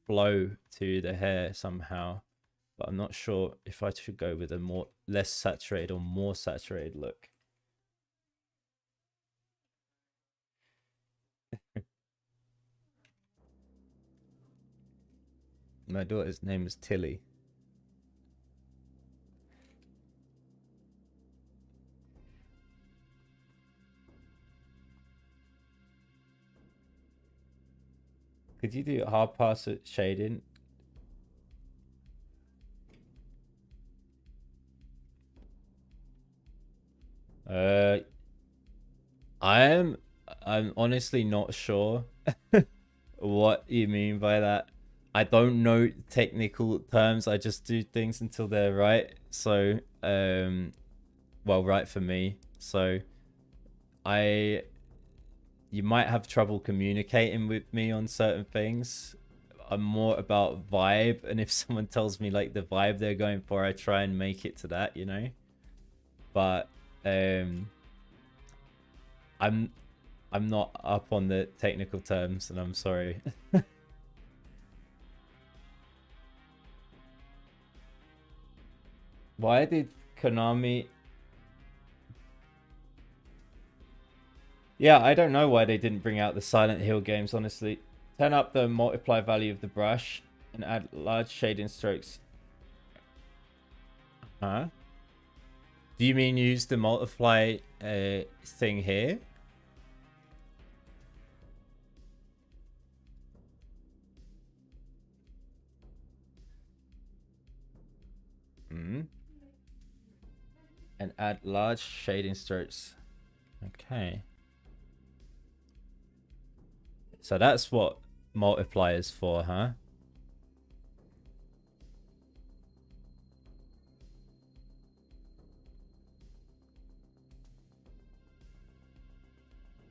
flow to the hair somehow, but I'm not sure if I should go with a less saturated or more saturated look. My daughter's name is Tilly. Could you do hard pass shading? I'm honestly not sure what you mean by that. I don't know technical terms. I just do things until they're right. So, well, right for me. So, you might have trouble communicating with me on certain things. I'm more about vibe, and if someone tells me like the vibe they're going for, I try and make it to that, you know. But I'm not up on the technical terms, and I'm sorry. Why did Konami? Yeah, I don't know why they didn't bring out the Silent Hill games, honestly. Turn up the multiply value of the brush and add large shading strokes. Huh? Do you mean use the multiply thing here? Hmm. And add large shading strokes. Okay. So that's what multiply is for, huh?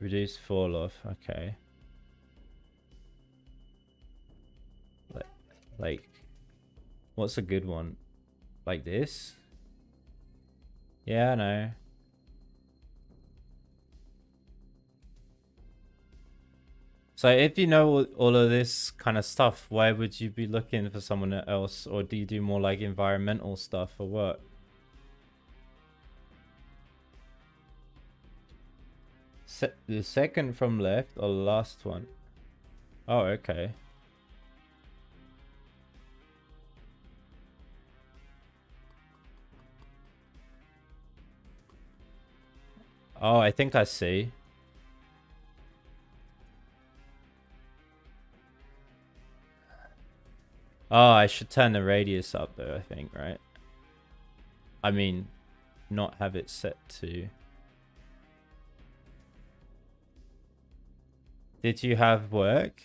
Reduce fall off. Okay. Like, what's a good one? Like this? Yeah, I know. So if you know all of this kind of stuff, why would you be looking for someone else? Or do you do more like environmental stuff or what? The second from left or the last one? Oh, okay. Oh, I think I see. Oh, I should turn the radius up though, I think, right? I mean, not have it set to... Did you have work?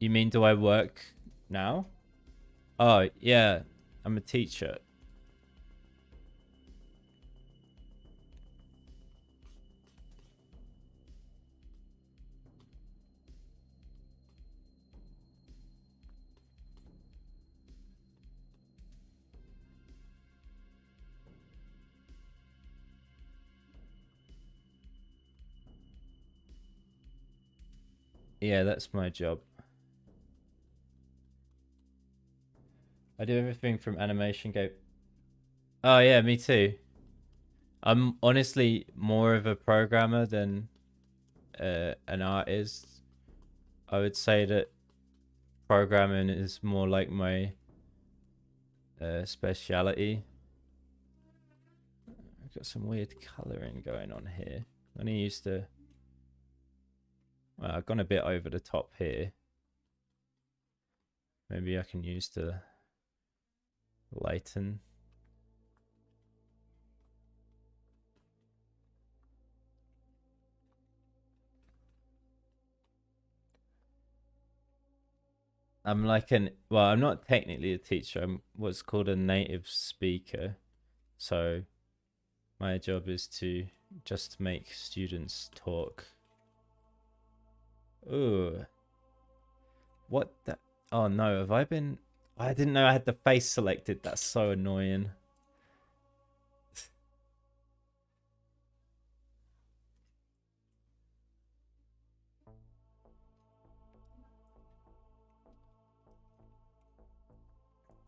You mean, do I work now? Oh, yeah. I'm a teacher. Yeah, that's my job. I do everything from animation game. Oh, yeah, me too. I'm honestly more of a programmer than an artist. I would say that programming is more like my speciality. I've got some weird coloring going on here. I'm gonna use the... Well, I've gone a bit over the top here. Maybe I can use the lighten. I'm like well, I'm not technically a teacher. I'm what's called a native speaker. So my job is to just make students talk. Ooh. What the... Oh no, have I been... I didn't know I had the face selected. That's so annoying.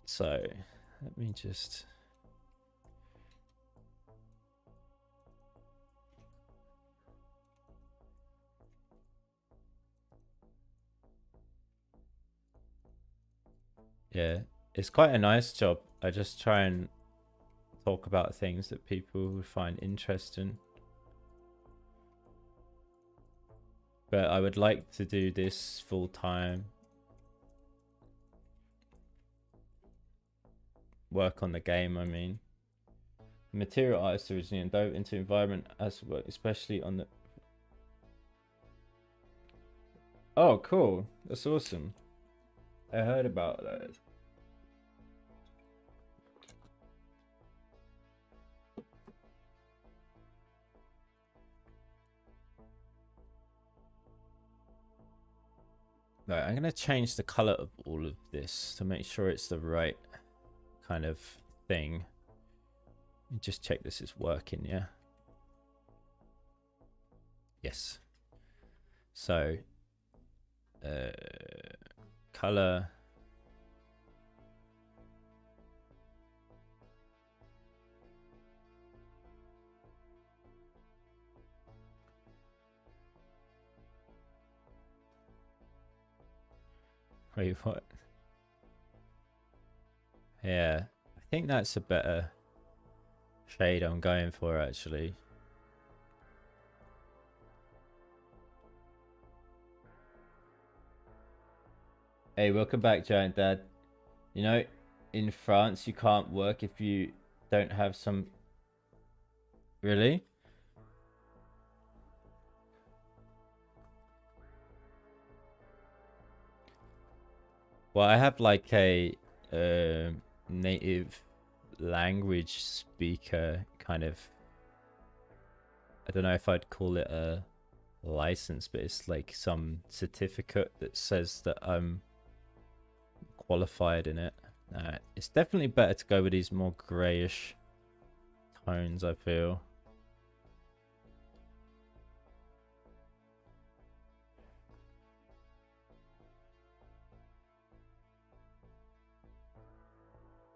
So, let me just... Yeah, it's quite a nice job. I just try and talk about things that people would find interesting. but I would like to do this full time. Work on the game, I mean. Material artist originally and dove into environment as work, especially on the... Oh, cool. That's awesome. I heard about that. Right, I'm going to change the color of all of this to make sure it's the right kind of thing. Just check this is working, yeah? Yes. So, color. Wait, what? Yeah, I think that's a better shade I'm going for, actually. Hey, welcome back, Giant Dad. You know, in France, you can't work if you don't have some... Really? Well, I have like a native language speaker kind of... I don't know if I'd call it a license, but it's like some certificate that says that I'm qualified in it. It's definitely better to go with these more grayish tones, I feel.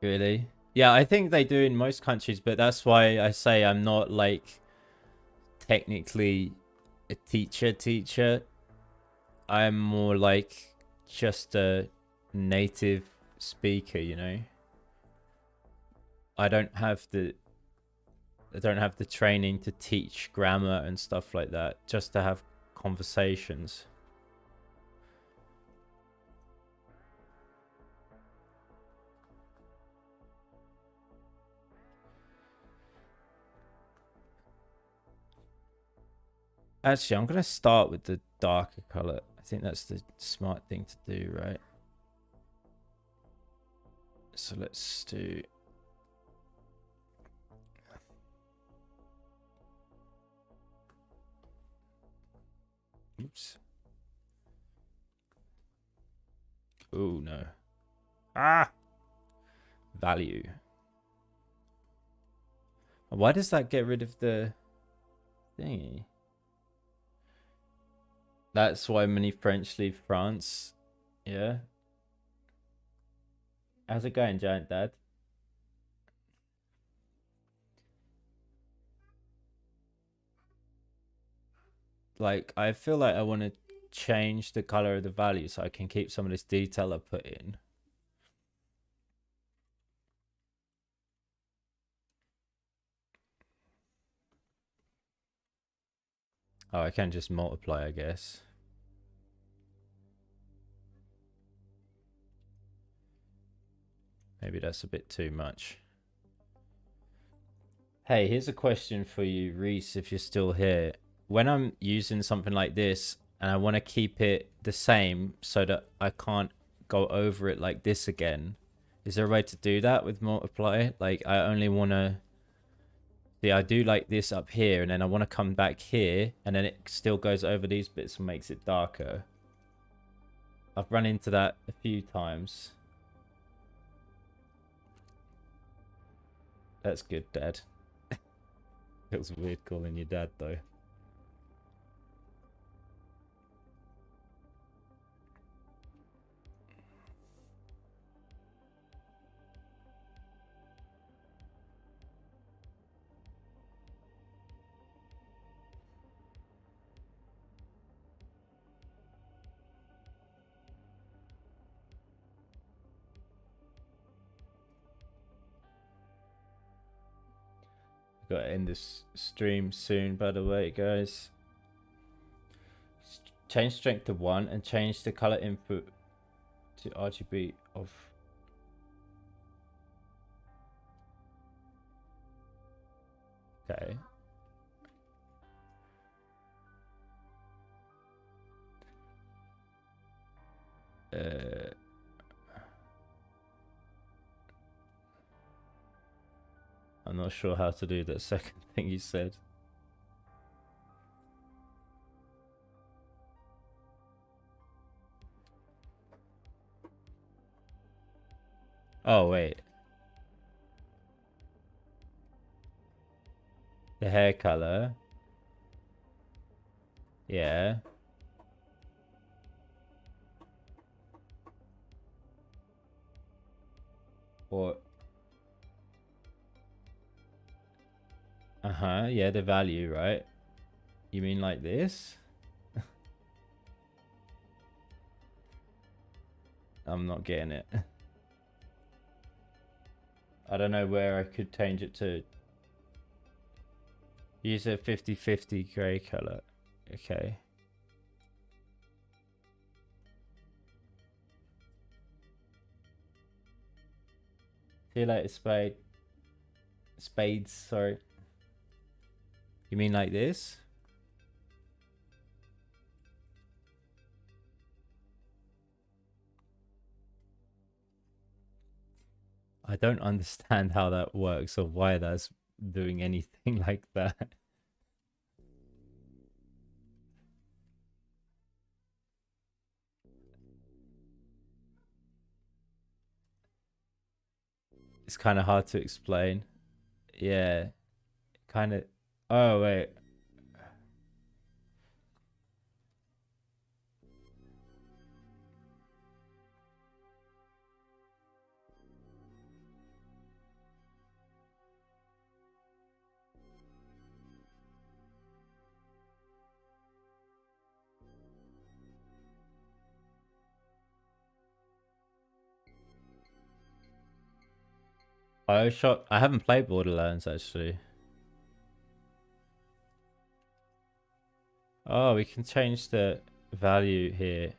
Really? Yeah, I think they do in most countries, but that's why I say I'm not like technically a teacher. I'm more like just a native speaker, you know. I don't have the training to teach grammar and stuff like that, just to have conversations. Actually, I'm going to start with the darker color. I think that's the smart thing to do, right? So let's do... Oops. Oh, no. Ah! Value. Why does that get rid of the thingy? That's why many French leave France. Yeah. How's it going, Giant Dad? Like, I feel like I want to change the color of the value so I can keep some of this detail I put in. Oh, I can just multiply, I guess. Maybe that's a bit too much. Hey, here's a question for you, Reese, if you're still here. When I'm using something like this and I want to keep it the same so that I can't go over it like this again, is there a way to do that with multiply? Like, I only want to... See, I do like this up here, and then I want to come back here, and then it still goes over these bits and makes it darker. I've run into that a few times. That's good, Dad. Feels weird calling you Dad, though. Got to end this stream soon, by the way, guys. Change strength to 1 and change the color input to RGB of... Okay. I'm not sure how to do the second thing you said. Oh, wait. The hair color. Yeah. Or... Uh-huh, yeah, the value, right? You mean like this? I'm not getting it. I don't know where I could change it to. Use a 50-50 grey color. Okay. See you later, Spades, sorry. You mean like this? I don't understand how that works or why that's doing anything like that. It's kind of hard to explain. Yeah, kind of. Oh, wait. Bioshock. I haven't played Borderlands actually. Oh, we can change the value here.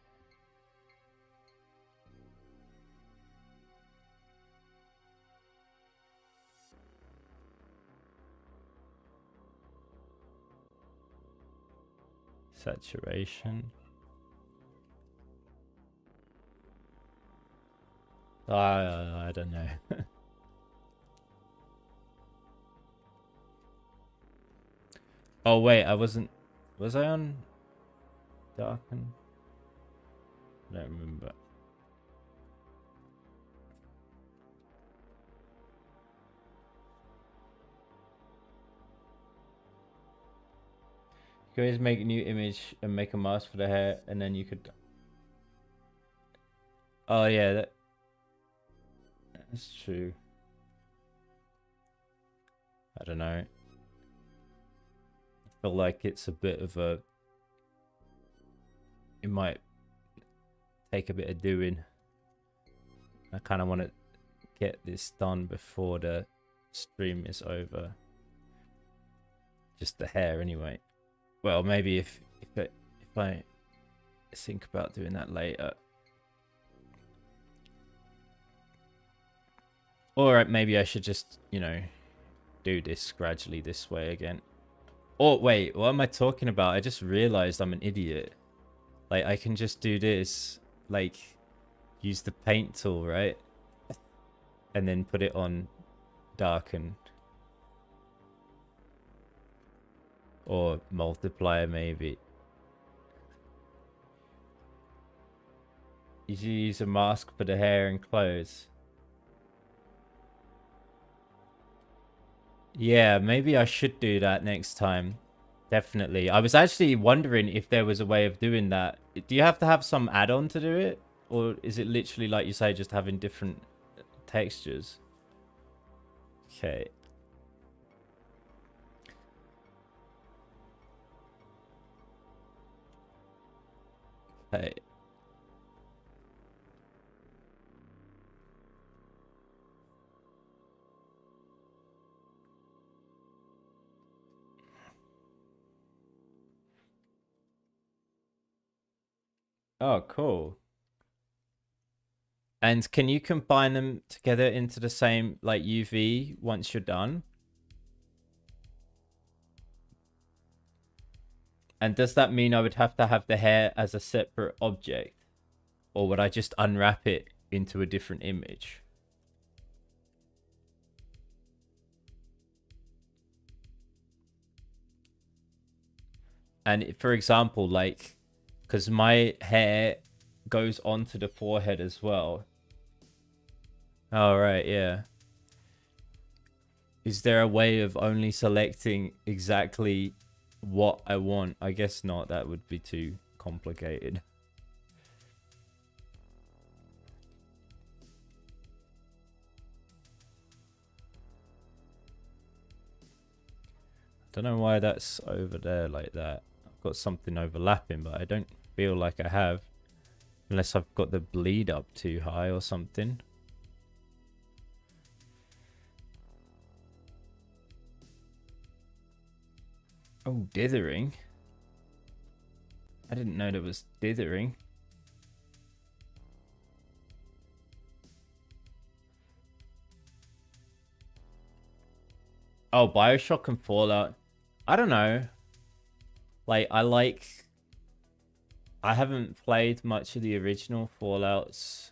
Saturation. I don't know. Oh wait, I wasn't. Was I on darken? I don't remember. You can always make a new image and make a mask for the hair, and then you could. Oh yeah, that's true. I don't know. I feel like it's a bit of a. It might take a bit of doing. I kind of want to get this done before the stream is over. Just the hair, anyway. Well, maybe if I think about doing that later. Or maybe I should just, you know, do this gradually this way again. Oh, wait, what am I talking about? I just realized I'm an idiot. Like, I can just do this, like, use the paint tool, right? And then put it on darken. Or multiplier, maybe. You should use a mask for the hair and clothes. Yeah, maybe I should do that next time. Definitely. I was actually wondering if there was a way of doing that. Do you have to have some add-on to do it? Or is it literally, like you say, just having different textures? Okay. Okay. Oh, cool. And can you combine them together into the same like UV once you're done? And does that mean I would have to have the hair as a separate object? Or would I just unwrap it into a different image? And for example, like, because my hair goes onto the forehead as well. Oh, right, yeah. Is there a way of only selecting exactly what I want? I guess not. That would be too complicated. Don't know why that's over there like that. I've got something overlapping, but I don't feel like I have. Unless I've got the bleed up too high or something. Oh, dithering. I didn't know there was dithering. Oh, Bioshock and Fallout. I don't know. Like, I haven't played much of the original Fallouts.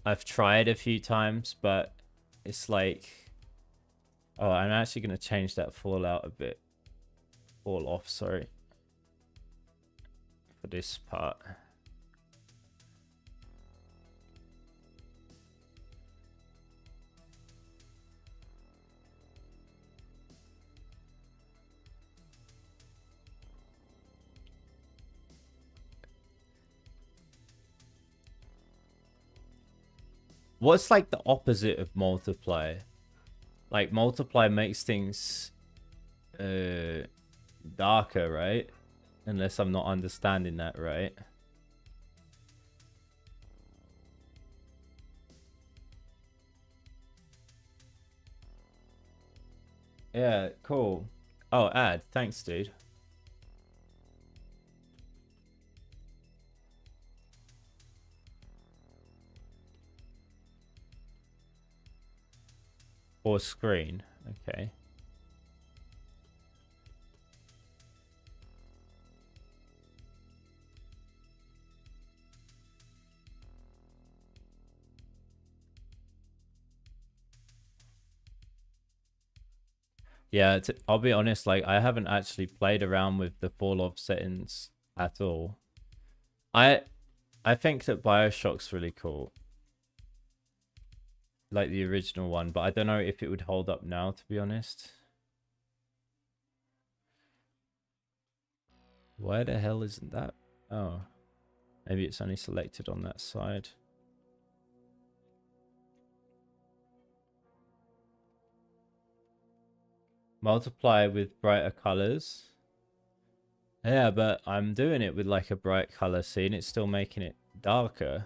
I've tried a few times, but it's like... Oh, I'm actually going to change that Fallout a bit. Fall off, sorry. For this part. What's like the opposite of multiply? Like multiply makes things darker, right? Unless I'm not understanding that right. Yeah, cool. Oh, add. Thanks, dude. Or screen. Okay. Yeah, I'll be honest, like I haven't actually played around with the fall off settings at all. I think that BioShock's really cool. Like the original one, but I don't know if it would hold up now, to be honest. Why the hell isn't that? Oh, maybe it's only selected on that side. Multiply with brighter colors. Yeah, but I'm doing it with like a bright color, see, and it's still making it darker.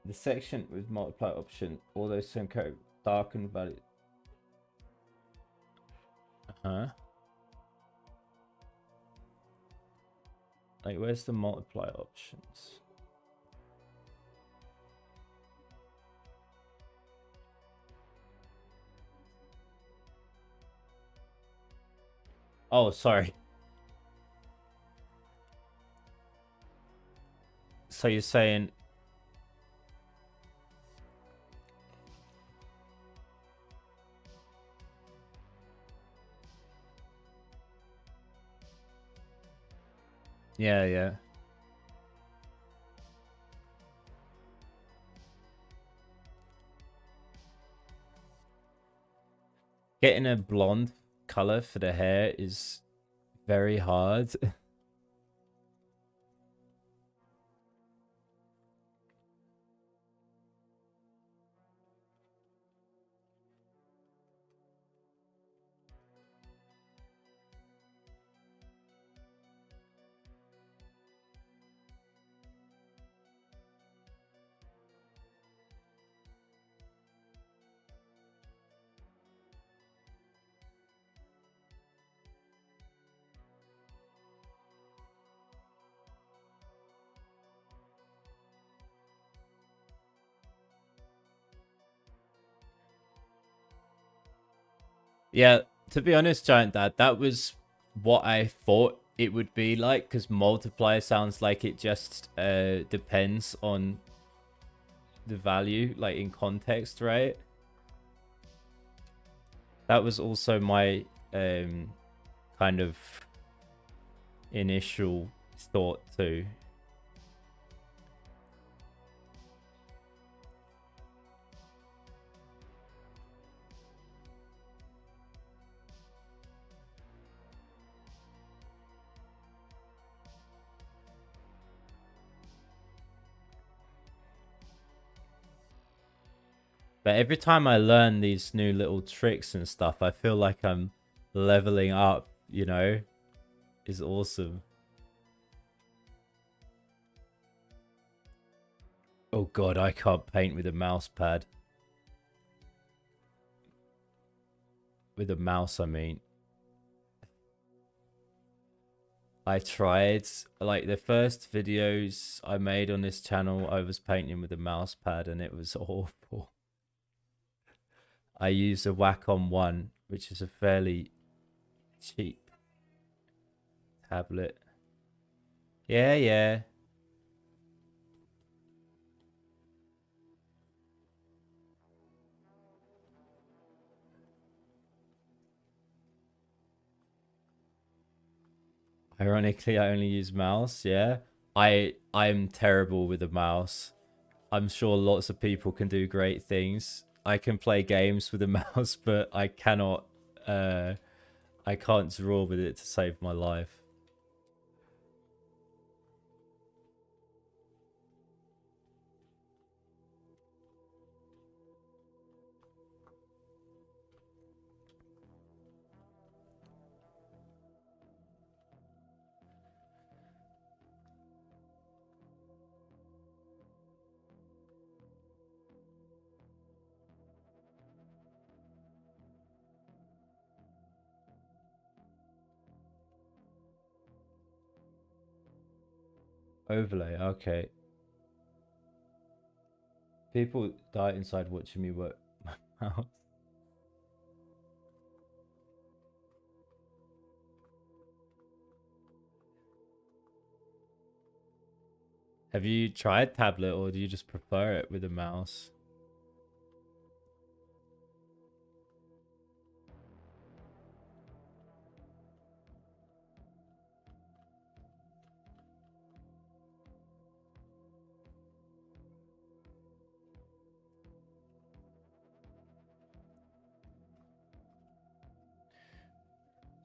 The section with multiply option, all those same code, darken value. Huh? Like, where's the multiply options? Oh, sorry. So you're saying... Yeah, yeah. Getting a blonde color for the hair is very hard. Yeah, to be honest, Giant Dad, that was what I thought it would be like, because multiplier sounds like it just depends on the value, like in context, right? That was also my kind of initial thought too. But every time I learn these new little tricks and stuff, I feel like I'm leveling up, you know? It's awesome. Oh god, I can't paint with a mouse pad. With a mouse, I mean. I tried, like the first videos I made on this channel, I was painting with a mouse pad and it was awful. I use a Wacom One, which is a fairly cheap tablet. Yeah, yeah. Ironically, I only use mouse, yeah. I'm terrible with a mouse. I'm sure lots of people can do great things. I can play games with a mouse, but I cannot I can't draw with it to save my life. Overlay, okay. People die inside watching me work my mouse. Have you tried tablet or do you just prefer it with a mouse?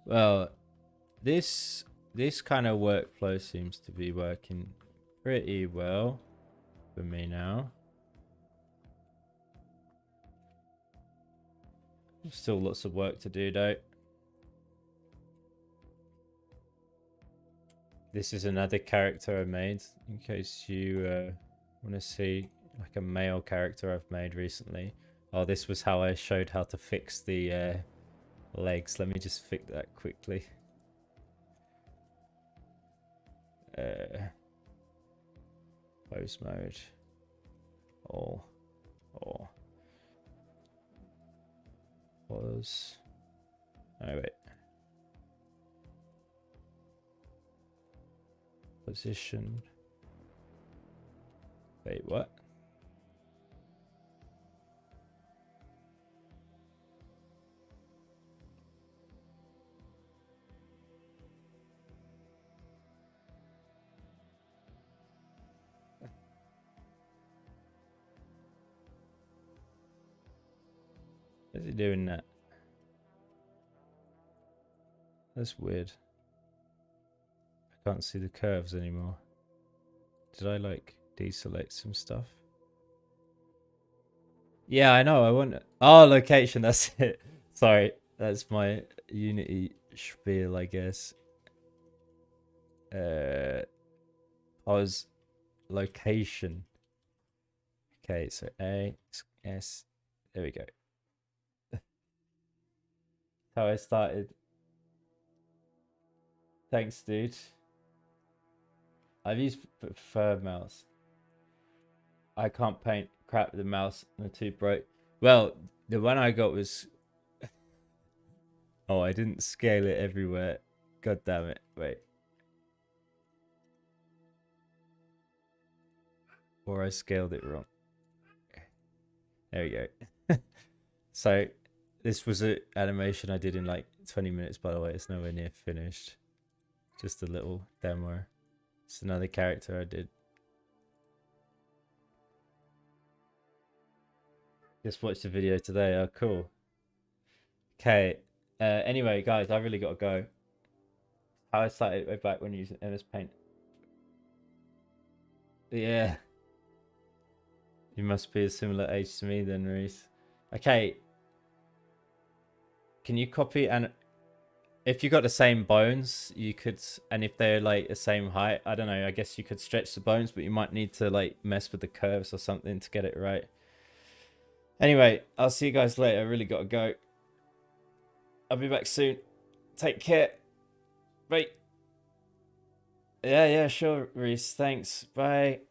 Well, this this kind of workflow seems to be working pretty well for me now. Still lots of work to do though. This is another character I made in case you want to see like a male character I've made recently. Oh, this was how I showed how to fix the legs. Let me just fix that quickly. Pose mode. Or was. Oh wait. Position. Wait, what? Is he doing that? That's weird. I can't see the curves anymore. Did I like deselect some stuff? Yeah, I know. I want. Oh, location. That's it. Sorry, that's my Unity spiel, I guess. Was location. Okay, so A S. There we go. How I started. Thanks, dude. I've used preferred mouse. I can't paint crap with the mouse. They're too bright. Well, the one I got was Oh, I didn't scale it everywhere. God damn it. Wait. Or I scaled it wrong. There we go. So this was an animation I did in like 20 minutes, by the way. It's nowhere near finished. Just a little demo. It's another character I did. Just watched the video today. Oh, cool. Okay. Anyway, guys, I really got to go. How I started way back when using MS Paint. Yeah. You must be a similar age to me then, Reese. Okay. Can you copy and if you got the same bones, you could, and if they're like the same height, I don't know, I guess you could stretch the bones, but you might need to like mess with the curves or something to get it right. Anyway, I'll see you guys later. I really got to go. I'll be back soon. Take care. Bye. Yeah, sure, Reese. Thanks. Bye.